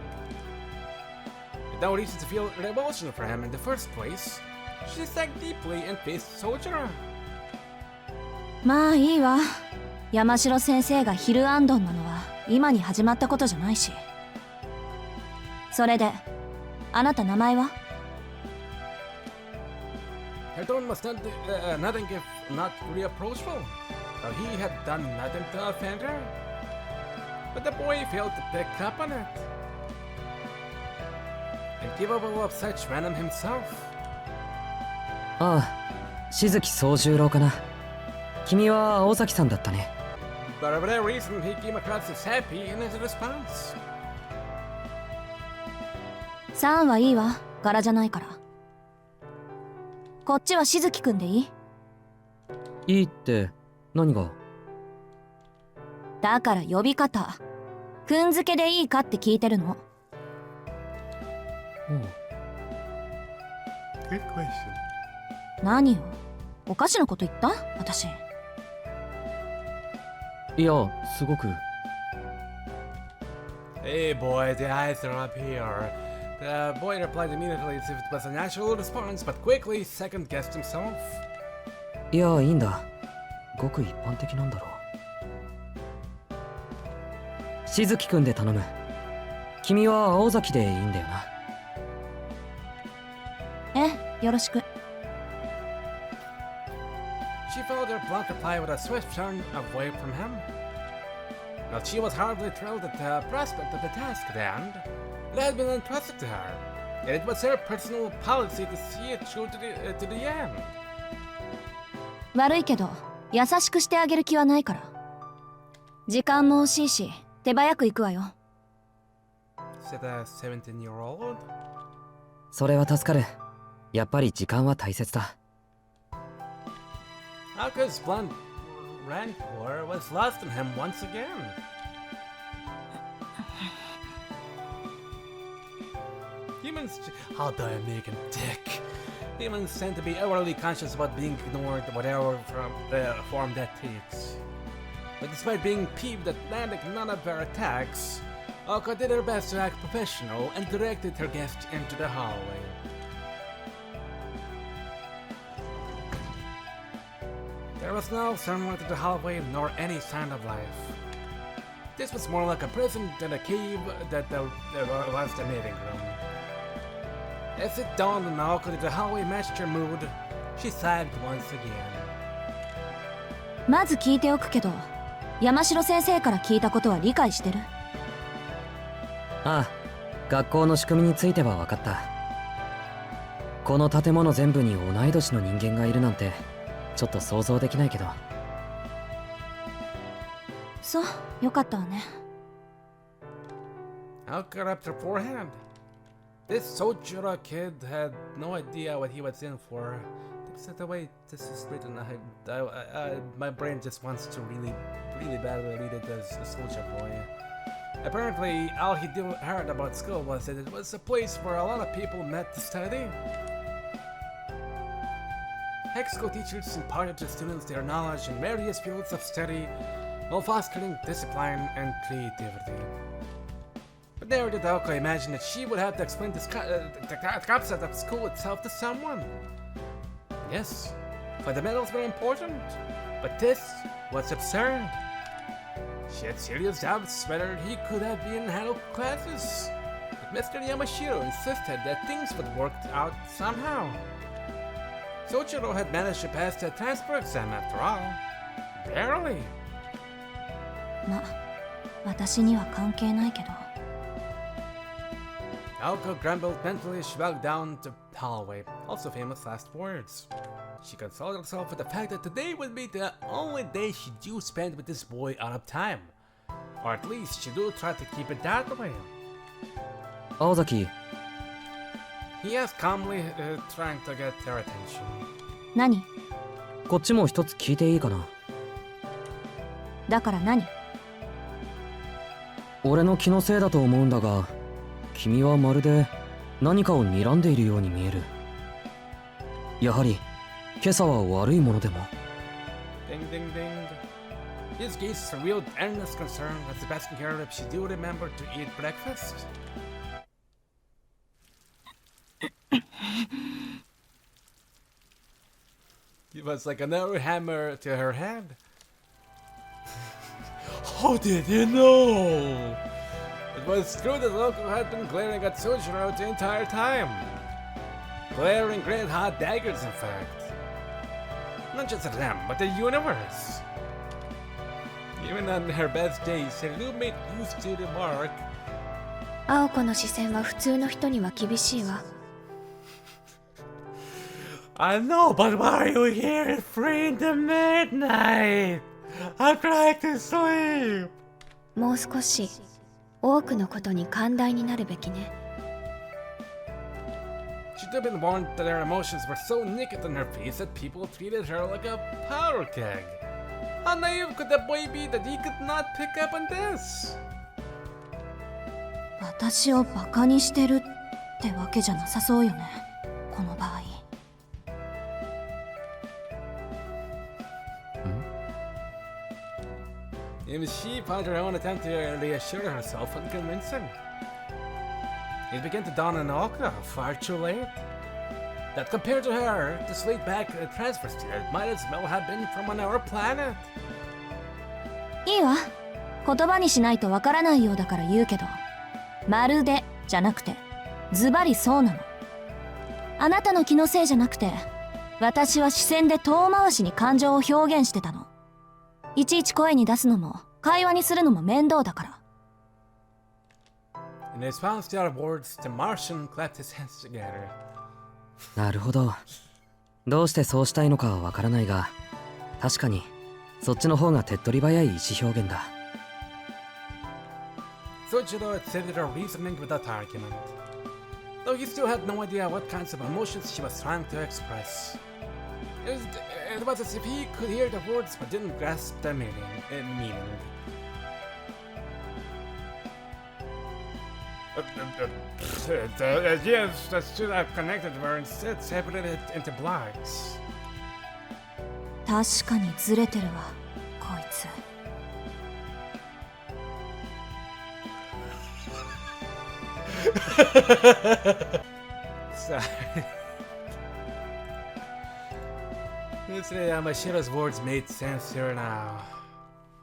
With no reason to feel revulsion for him in the first place, she sank deeply and faced Soldier. まあいいわ。山城先生がヒルアンドンなのは今に始まったことじゃないし。それで、あなた名前は？ Her tone was nothing if not reapproachable. Though he had done nothing to offend her. But the boy failed to pick up on it. Incapable of such venom himself. ああ、静木宗十郎かな。君は青崎さんだったね。But for that reason, he came across as happy in his response. さんはいいわ。柄じゃないから。こっちは静木くんでいい？いいって何が？だから呼び方。くんづけでいいかって聞いてるの。Good question. 何よ。おかしなこと言った？私。いや、すごく。Hey boy, the eyes are up here. The boy replied immediately as if it was a natural response, but quickly second-guessed himself. いや、いいんだ。ごく一般的なんだろう。静木くんで頼む。君は青崎でいいんだよな。よろしく。She followed her blunt reply with a swift turn away from him. While she was hardly thrilled at the prospect of the task at hand, it had been entrusted to her, and it was her personal policy to see it through to the end. 悪いけど、優しくしてあげる気はないから。時間も惜しいし、手早く行くわよ。said a 17-year-old. それは助かる。やっぱり時間は大切だ。Alka's blunt rancor was lost on him once again. Humans, how do I make him dick? Humans tend to be overly conscious about being ignored, whatever from the form that takes. But despite being peeved that landing none of their attacks, Alka did her best to act professional and directed her guest into the hallway. There was no sunlight in the hallway nor any sign of life. This was more like a prison than a cave that there was the meeting room. As it dawned on Alka that the hallway matched her mood, she sighed once again. まず聞いておくけど、山城先生から聞いたことは理解してる？ああ、学校の仕組みについては分かった。この建物全部に同い年の人間がいるなんてちょっと想像できないけど。そう、よかったわね。Alka rubbed her forehead. This Sojura kid had no idea what he was in for. The way this is written, my brain just wants to really badly read it as a soldier boy. Apparently, all he heard about school was that it was a place where a lot of people met to study. Hex school teachers imparted to students their knowledge in various fields of study while fostering discipline and creativity. But never did Alka imagine that she would have to explain the concept of school itself to someone. Yes, fundamentals were important, but this was absurd. She had serious doubts whether he could have been handled classes, but Mr. Yamashiro insisted that things would work out somehow. Sojiro had managed to pass the transfer exam after all. Barely. ま、私には関係ないけど。Alka grumbled mentally as she walked down the hallway, also famous last words. She consoled herself with the fact that today would be the only day she do spend with this boy out of time. Or at least she do try to keep it that way. 青崎、 He asked calmly, trying to get their attention. 何？こっちも一つ聞いていいかな。だから何？俺の気のせいだと思うんだが、君はまるで何かを睨んでいるように見える。やはり今朝は悪いものでも。 Ding ding ding. His gaze revealed endless concern as he asked her if she do remember to eat breakfast. It was like another hammer to her head. How did you know? It was true that Loco had been glaring at Sojiro the entire time. Glaring great hot daggers, in fact. Not just at them, but the universe. Even on her best days, her roommate used to remark, 青子の視線は普通の人には厳しいわ。I know, but why are you here at 3 in the midnight? I'm trying to sleep. もう少し多くのことに寛大になるべきね。She'd have been warned that her emotions were so naked on her face that people treated her like a powder keg. How naive could the boy be that he could not pick up on this? 私をバカにしてるってわけじゃなさそうよね、この場合。Even she found her own attempt to reassure herself unconvincing. It began to dawn on Alka, far too late, that compared to her, this laid-back transfer student might as well have been from another planet. いいわ、言葉にしないとわからないようだから言うけど、まるでじゃなくてズバリそうなの。あなたの気のせいじゃなくて、私は視線で遠回しに感情を表現してたの。いちいち声に出すのも会話にするのも面倒だから。In response to our words, the Martian clapped his hands together. なるほど。どうしてそうしたいのかはわからないが、確かにそっちの方が手っ取り早い意思表現だ。Sojiro accepted her reasoning without argument, though he still had no idea what kinds of emotions she was trying to express. It was as if he could hear the words but didn't grasp their meaning. Yes, that should have connected were instead separated into blocks. 確かにずれてるわこいつ。Sorry. Yesterday, Mashiro's words made sense here now.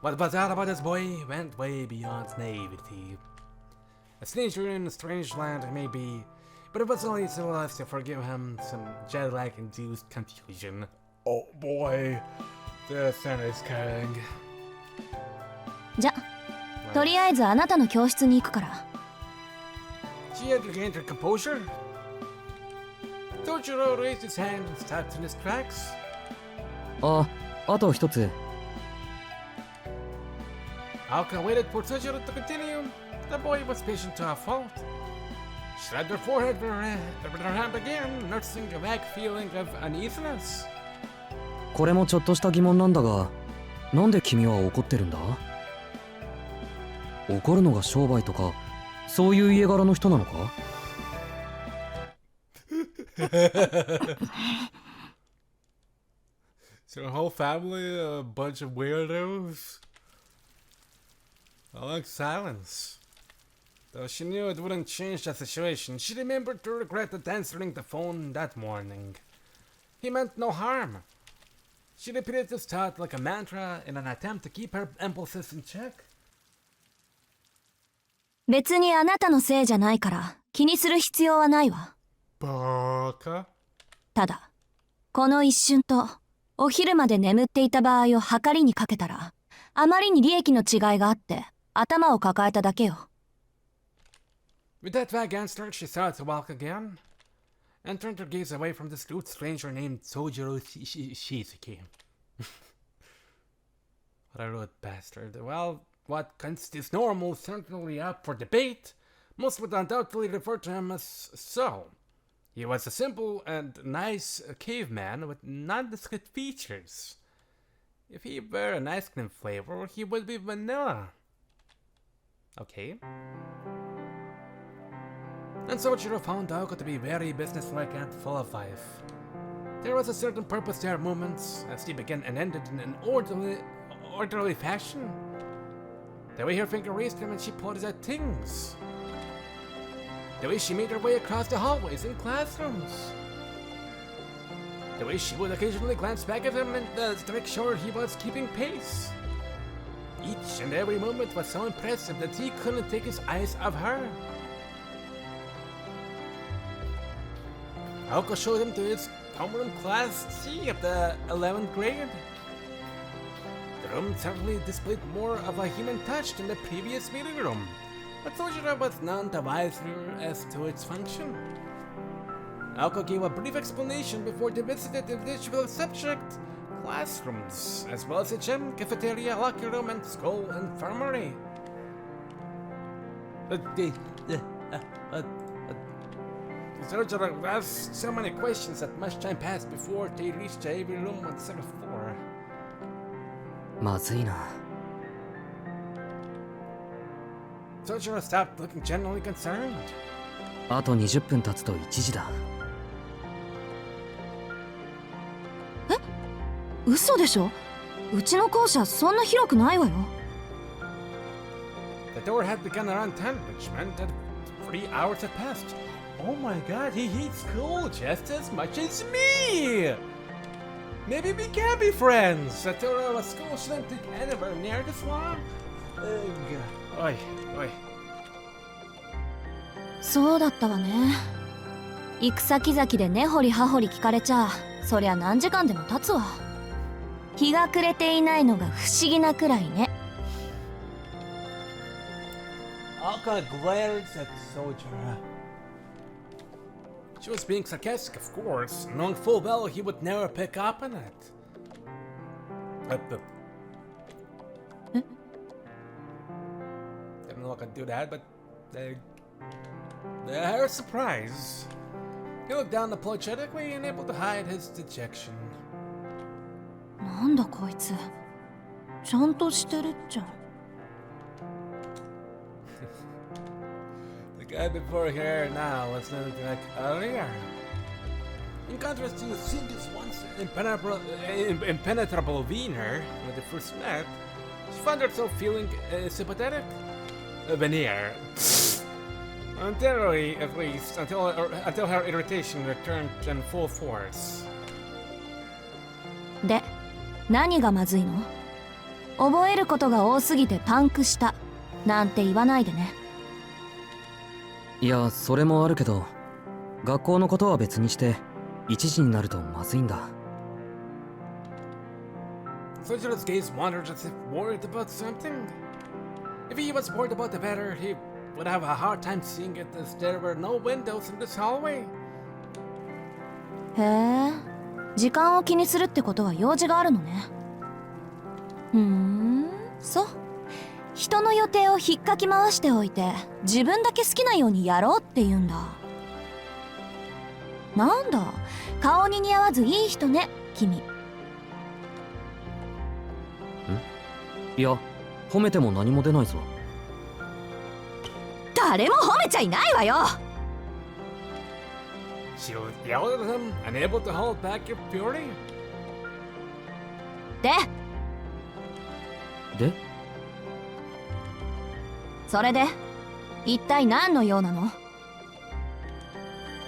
What was out about this boy went way beyond naivety. A stranger in a strange land, maybe, but it was only so as to forgive him some jet lag-induced confusion. Oh boy, the sun is coming. じゃ、とりあえずあなたの教室に行くから。She had regained her composure. Tojiro raised his hand and stopped in his tracks. あと一つ。Alka waited for Tojiro to continue. The boy was patient to a fault. She rubbed her forehead with her hand again, nursing a vague feeling of uneasiness. これもちょっとした疑問なんだが、なんで君は怒ってるんだ？怒るのが商売とか、そういう家柄の人なのかSo her whole family, a bunch of weirdos? A long silence. Though she knew it wouldn't change the situation, she remembered to regret not answering the phone that morning. He meant no harm. She repeated this thought like a mantra in an attempt to keep her impulses in check. 別にあなたのせいじゃないから気にする必要はないわ。バカ。ただ、この一瞬とお昼まで眠っていた場合を計りにかけたら、あまりに利益の違いがあって頭を抱えただけよ。With that vague answer, she started to walk again, and turned her gaze away from this rude stranger named Sojiro Shizuki. What a rude bastard. Well, what constitutes normal is certainly up for debate. Most would undoubtedly refer to him as so. He was a simple and nice caveman with nondescript features. If he were an ice cream flavor, he would be vanilla. Okay. And Sojiro found Aoko to be very businesslike and full of life. There was a certain purpose to her movements, as she began and ended in an orderly fashion. The way her finger raised him and she pointed at things. The way she made her way across the hallways and classrooms. The way she would occasionally glance back at him and to make sure he was keeping pace. Each and every moment was so impressive that he couldn't take his eyes off her. Aoko showed him to his homeroom class C of the 11th grade. The room certainly displayed more of a human touch than the previous meeting room, but Sojiro was none the wiser as to its function. Aoko gave a brief explanation before they visited the individual subject classrooms, as well as the gym, cafeteria, locker room, and school infirmary. Sojiro asked so many questions that much time passed before they reached the every room on the 7th floor. まずいな。Sojiro stopped looking genuinely concerned. あと20分経つと1時だ。え？嘘でしょ？うちの校舎そんな広くないわよ。The door had begun around 10, which meant that 3 hours had passed. Oh my god, he hates school just as much as me! Maybe we can be friends! A tour of a school shouldn't take anywhere near this long. Oi, oi. そうだったわね。行く先々で根掘り葉掘り聞かれちゃ、そりゃ何時間でも経つわ。日が暮れていないのが不思議なくらいね。Aka glared at Sojiro. She was being sarcastic, of course, knowing full well he would never pick up on it. Didn't look could do that, but her surprise. He looked down apologetically and able to hide his dejection. なんだこいつ。ちゃんとしてるっちゃ。The guy before here now was nothing like earlier. In contrast to Cindy's once impenetrable Wiener when they first met, she found herself feeling sympathetic. Veneer. Temporarily, at least, until her irritation returned in full force. で、何がまずいの？覚えることが多すぎてパンクしたなんて言わないでね。いや、それもあるけど、学校のことは別にして一時になるとまずいんだ。Sojira's gaze wandered as if worried about something. If he was worried about the weather, he would have a hard time seeing it as there were no windows in this hallway. へえ、時間を気にするってことは用事があるのね。そう。人の予定を引っかき回しておいて、自分だけ好きなようにやろうって言うんだ。なんだ、顔に似合わずいい人ね、君。いや、褒めても何も出ないぞ。誰も褒めちゃいないわよ。She yelled at him, unable to hold back her fury. でそれで一体何の用なの？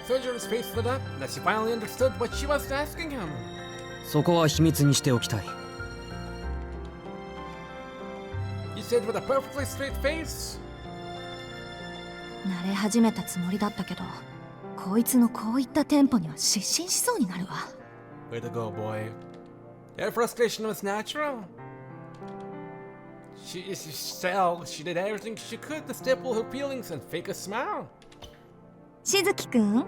Sojira's face lit up as she finally understood what she was asking him. そこは秘密にしておきたい。He said with a perfectly straight face. 慣れ始めたつもりだったけど、こいつのこういったテンポには失神しそうになるわ。Way to go, boy. Her frustration was natural. She did everything she could to stifle her feelings and fake a smile. しずきくん？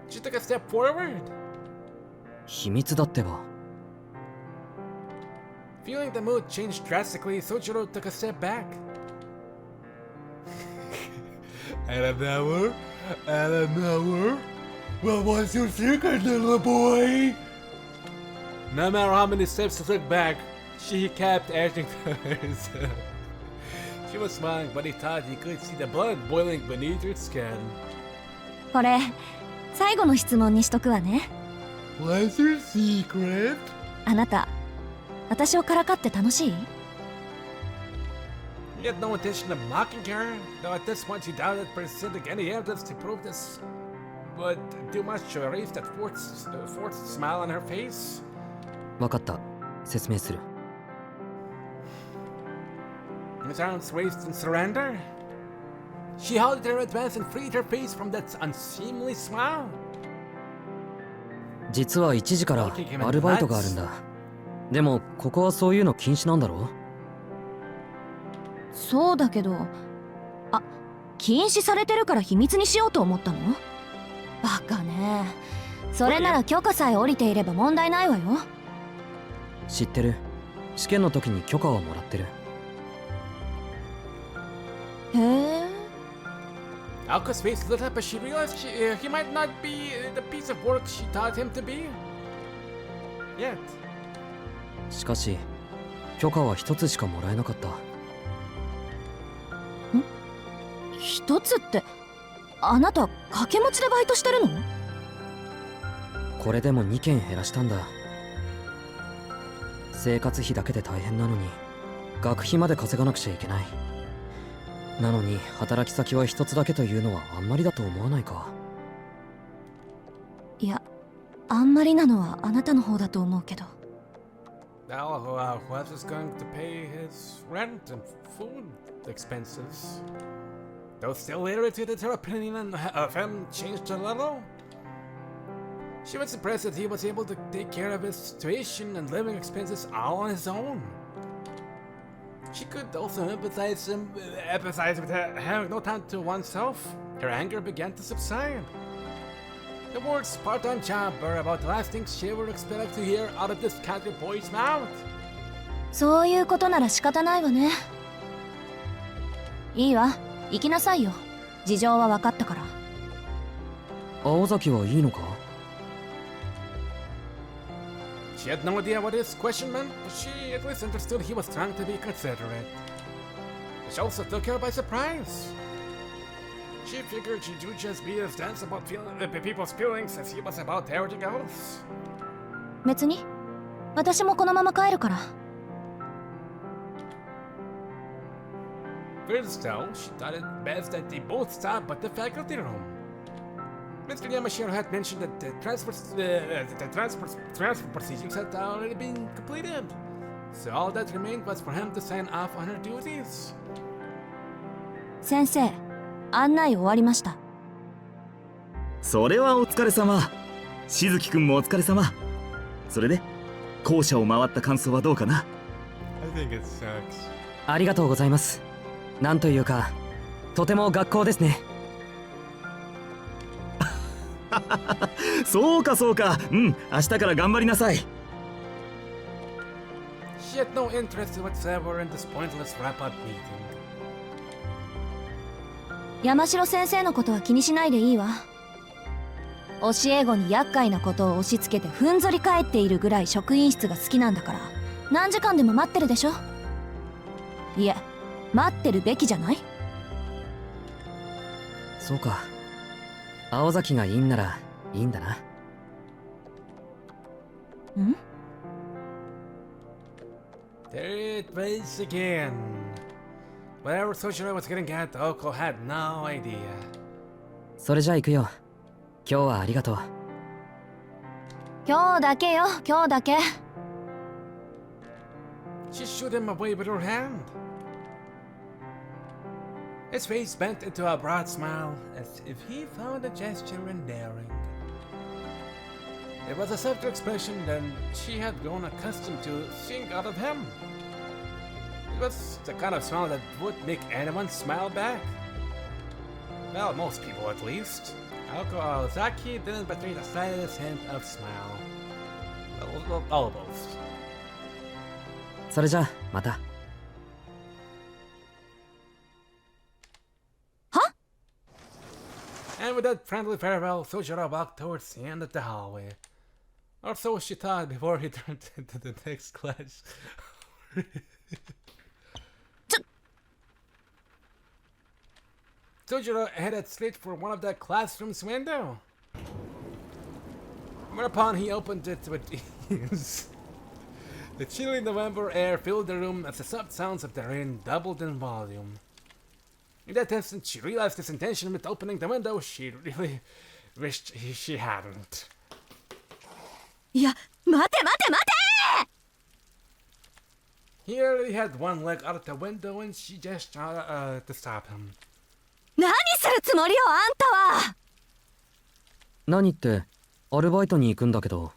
She took a step forward. 秘密だってば。Feeling the mood changed drastically, Sojiro took a step back. Out of nowhere? Out of nowhere? Well, what's your secret, little boy? No matter how many steps she took back, she kept edging to herself. She was smiling, but he thought he could see the blood boiling beneath her skin. これ最後の質問にしとくわね。 What's your secret? あなた、私をからかって楽しい？ He had no intention of mocking her, though at this point he doubted presenting any evidence to prove this would do much to erase that forced smile on her face. わかった。説明する。His arms raised in surrender. She held her advance and freed her face from that unseemly smile. 実は1時からアルバイトがあるんだ。でもここはそういうの禁止なんだろ？そうだけど、あ、禁止されてるから秘密にしようと思ったの？バカね。それなら許可さえ下りていれば問題ないわよ。知ってる。試験の時に許可をもらってる。へえ。Alka's face lit up as she realized he might not be the piece of work she thought him to be. Yet. しかし、許可は一つしかもらえなかった。一つって、あなた掛け持ちでバイトしてるの？これでも2件減らしたんだ。生活費だけで大変なのに、学費まで稼がなくちゃいけない。なのに働き先は一つだけというのはあんまりだと思わないか？いや、あんまりなのはあなたの方だと思うけど。Now, who else is going to pay his rent and food expenses? Though still irritated, her opinion of him changed a little. She was impressed that he was able to take care of his tuition and living expenses all on his own. She could also empathize with having no time to oneself. Her anger began to subside. The words part-time job were about the last thing she would expect to hear out of this country boy's mouth. そういうことなら仕方ないわね。いいわ、行きなさいよ。事情は分かったから。青崎はいいのか？ She had no idea what his question meant, but she at least understood he was trying to be considerate. Which also took her by surprise. She figured she would just be as dense about people's feelings as he was about everything else. 別に私もこのまま帰るから。First though, she thought it best that they both stop at the faculty room. Mr. Yamashiro had mentioned that the transfer procedures had already been completed, so all that remained was for him to sign off on her duties. 先生、案内終わりました。それはお疲れ様。しずきくんもお疲れ様。それで校舎を回った感想はどうかな？ I think it sucks. ありがとうございます。なんというか、とても学校ですね。そうかそうか。うん、明日から頑張りなさい。She had no interest whatsoever in this pointless wrap-up meeting. 山城先生のことは気にしないでいいわ。教え子に厄介なことを押し付けてふんぞり返っているぐらい職員室が好きなんだから、何時間でも待ってるでしょ。いえ、待ってるべきじゃない？そうか。青崎がいいんならいいんだな。ん？ There it was again. Whatever Soshiro was getting at, Oko had no idea. それじゃあ行くよ。今日はありがとう。今日だけよ、今日だけ。She shooed him away with her hand. His face bent into a broad smile, as if he found the gesture endearing. It was a softer expression than she had grown accustomed to seeing out of him. It was the kind of smile that would make anyone smile back. Well, most people at least. Aoko Aozaki didn't betray the slightest hint of smile. Almost. それじゃあまた。And with that friendly farewell, Sojiro walked towards the end of the hallway. Or so she thought before he turned into the next class. Sojiro headed straight for one of the classroom's window. Whereupon he opened it with ease. The chilly November air filled the room as the soft sounds of the rain doubled in volume. In that instant, she realized his intention with opening the window. She really wished she hadn't. いや、待て待て待て！ He already had one leg out of the window and she gestured to stop him. 何するつもりよ、あんたは！何ってアルバイトに行くんだけど。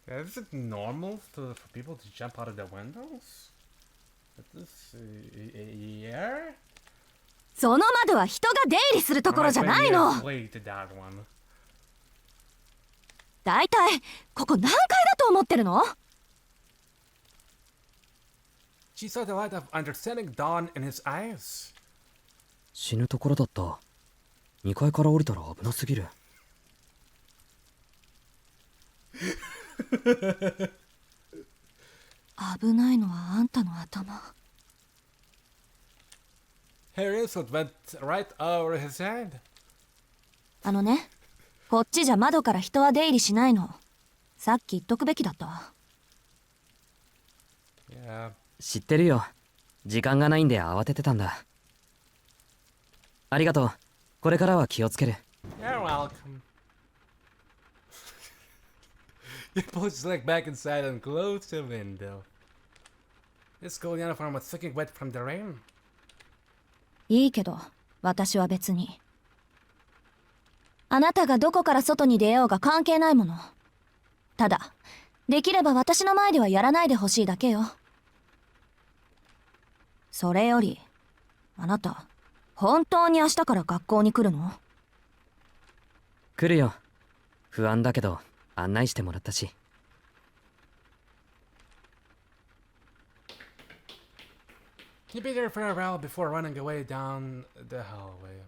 Is it normal for people to jump out of their windows? At this year? その窓は人が出入りするところじゃないの。だいたいここ何階だと思ってるの？ She saw the light of understanding dawn in his eyes. 死ぬところだった。2階から降りたら危なすぎる。危ないのはあんたの頭。Her insult went right over his head. あのね、こっちじゃ窓から人は出入りしないの。さっき言っとくべきだったわ。Yeah. 知ってるよ。時間がないんで慌ててたんだ。ありがとう。これからは気をつける。You're welcome. He pulled his leg back inside and closed the window. His school uniform was soaking wet from the rain. いいけど、私は別に。あなたがどこから外に出ようが関係ないもの。ただ、できれば私の前ではやらないでほしいだけよ。それより、あなた、本当に明日から学校に来るの？来るよ。不安だけど案内してもらったし。「He bid her farewell before running away down the hallway.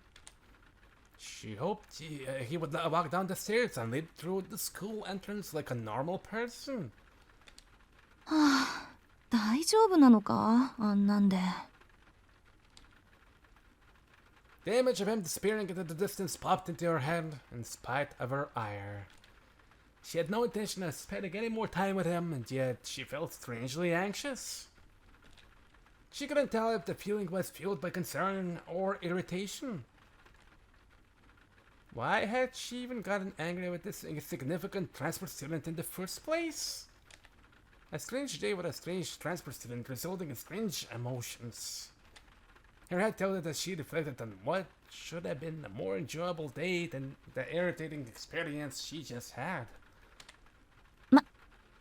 She hoped he would walk down the stairs and lead through the school entrance like a normal person. はあ、大丈夫なのか、あんなんで。The image of him disappearing into the distance popped into her head in spite of her ire. She had no intention of spending any more time with him, and yet she felt strangely anxious. She couldn't tell if the feeling was fueled by concern or irritation. Why had she even gotten angry with this insignificant transport student in the first place? A strange day with a strange transport student resulting in strange emotions. Her head told her that she reflected on what should have been a more enjoyable day than the irritating experience she just had.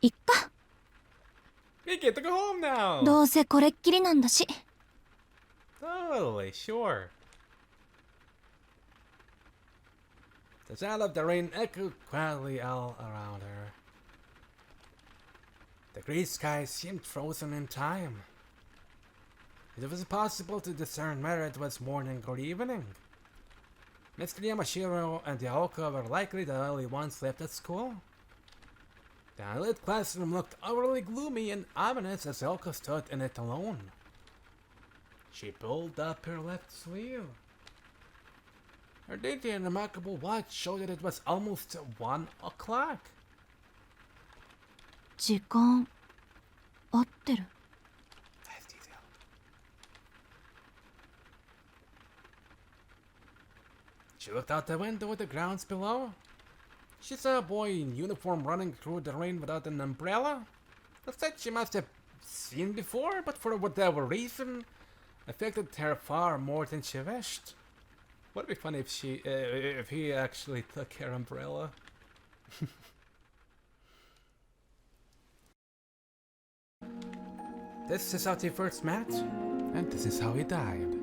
いっか。 We get to go home now! どうせこれっきりなんだし。 Totally, sure. The sound of the rain echoed quietly all around her. The grey sky seemed frozen in time. It was impossible to discern whether it was morning or evening. Mr. Yamashiro and Yaoka were likely the only ones left at school. The unlit classroom looked utterly gloomy and ominous as Yaoka stood in it alone. She pulled up her left sleeve. Her dainty and remarkable watch showed that it was almost 1 o'clock. 時間合ってる。 Nice detail. She looked out the window at the grounds below. She saw a boy in uniform running through the rain without an umbrella. A sight she must have seen before, but for whatever reason, affected her far more than she wished. Would it be funny if he actually took her umbrella? This is how they first met, and this is how he died.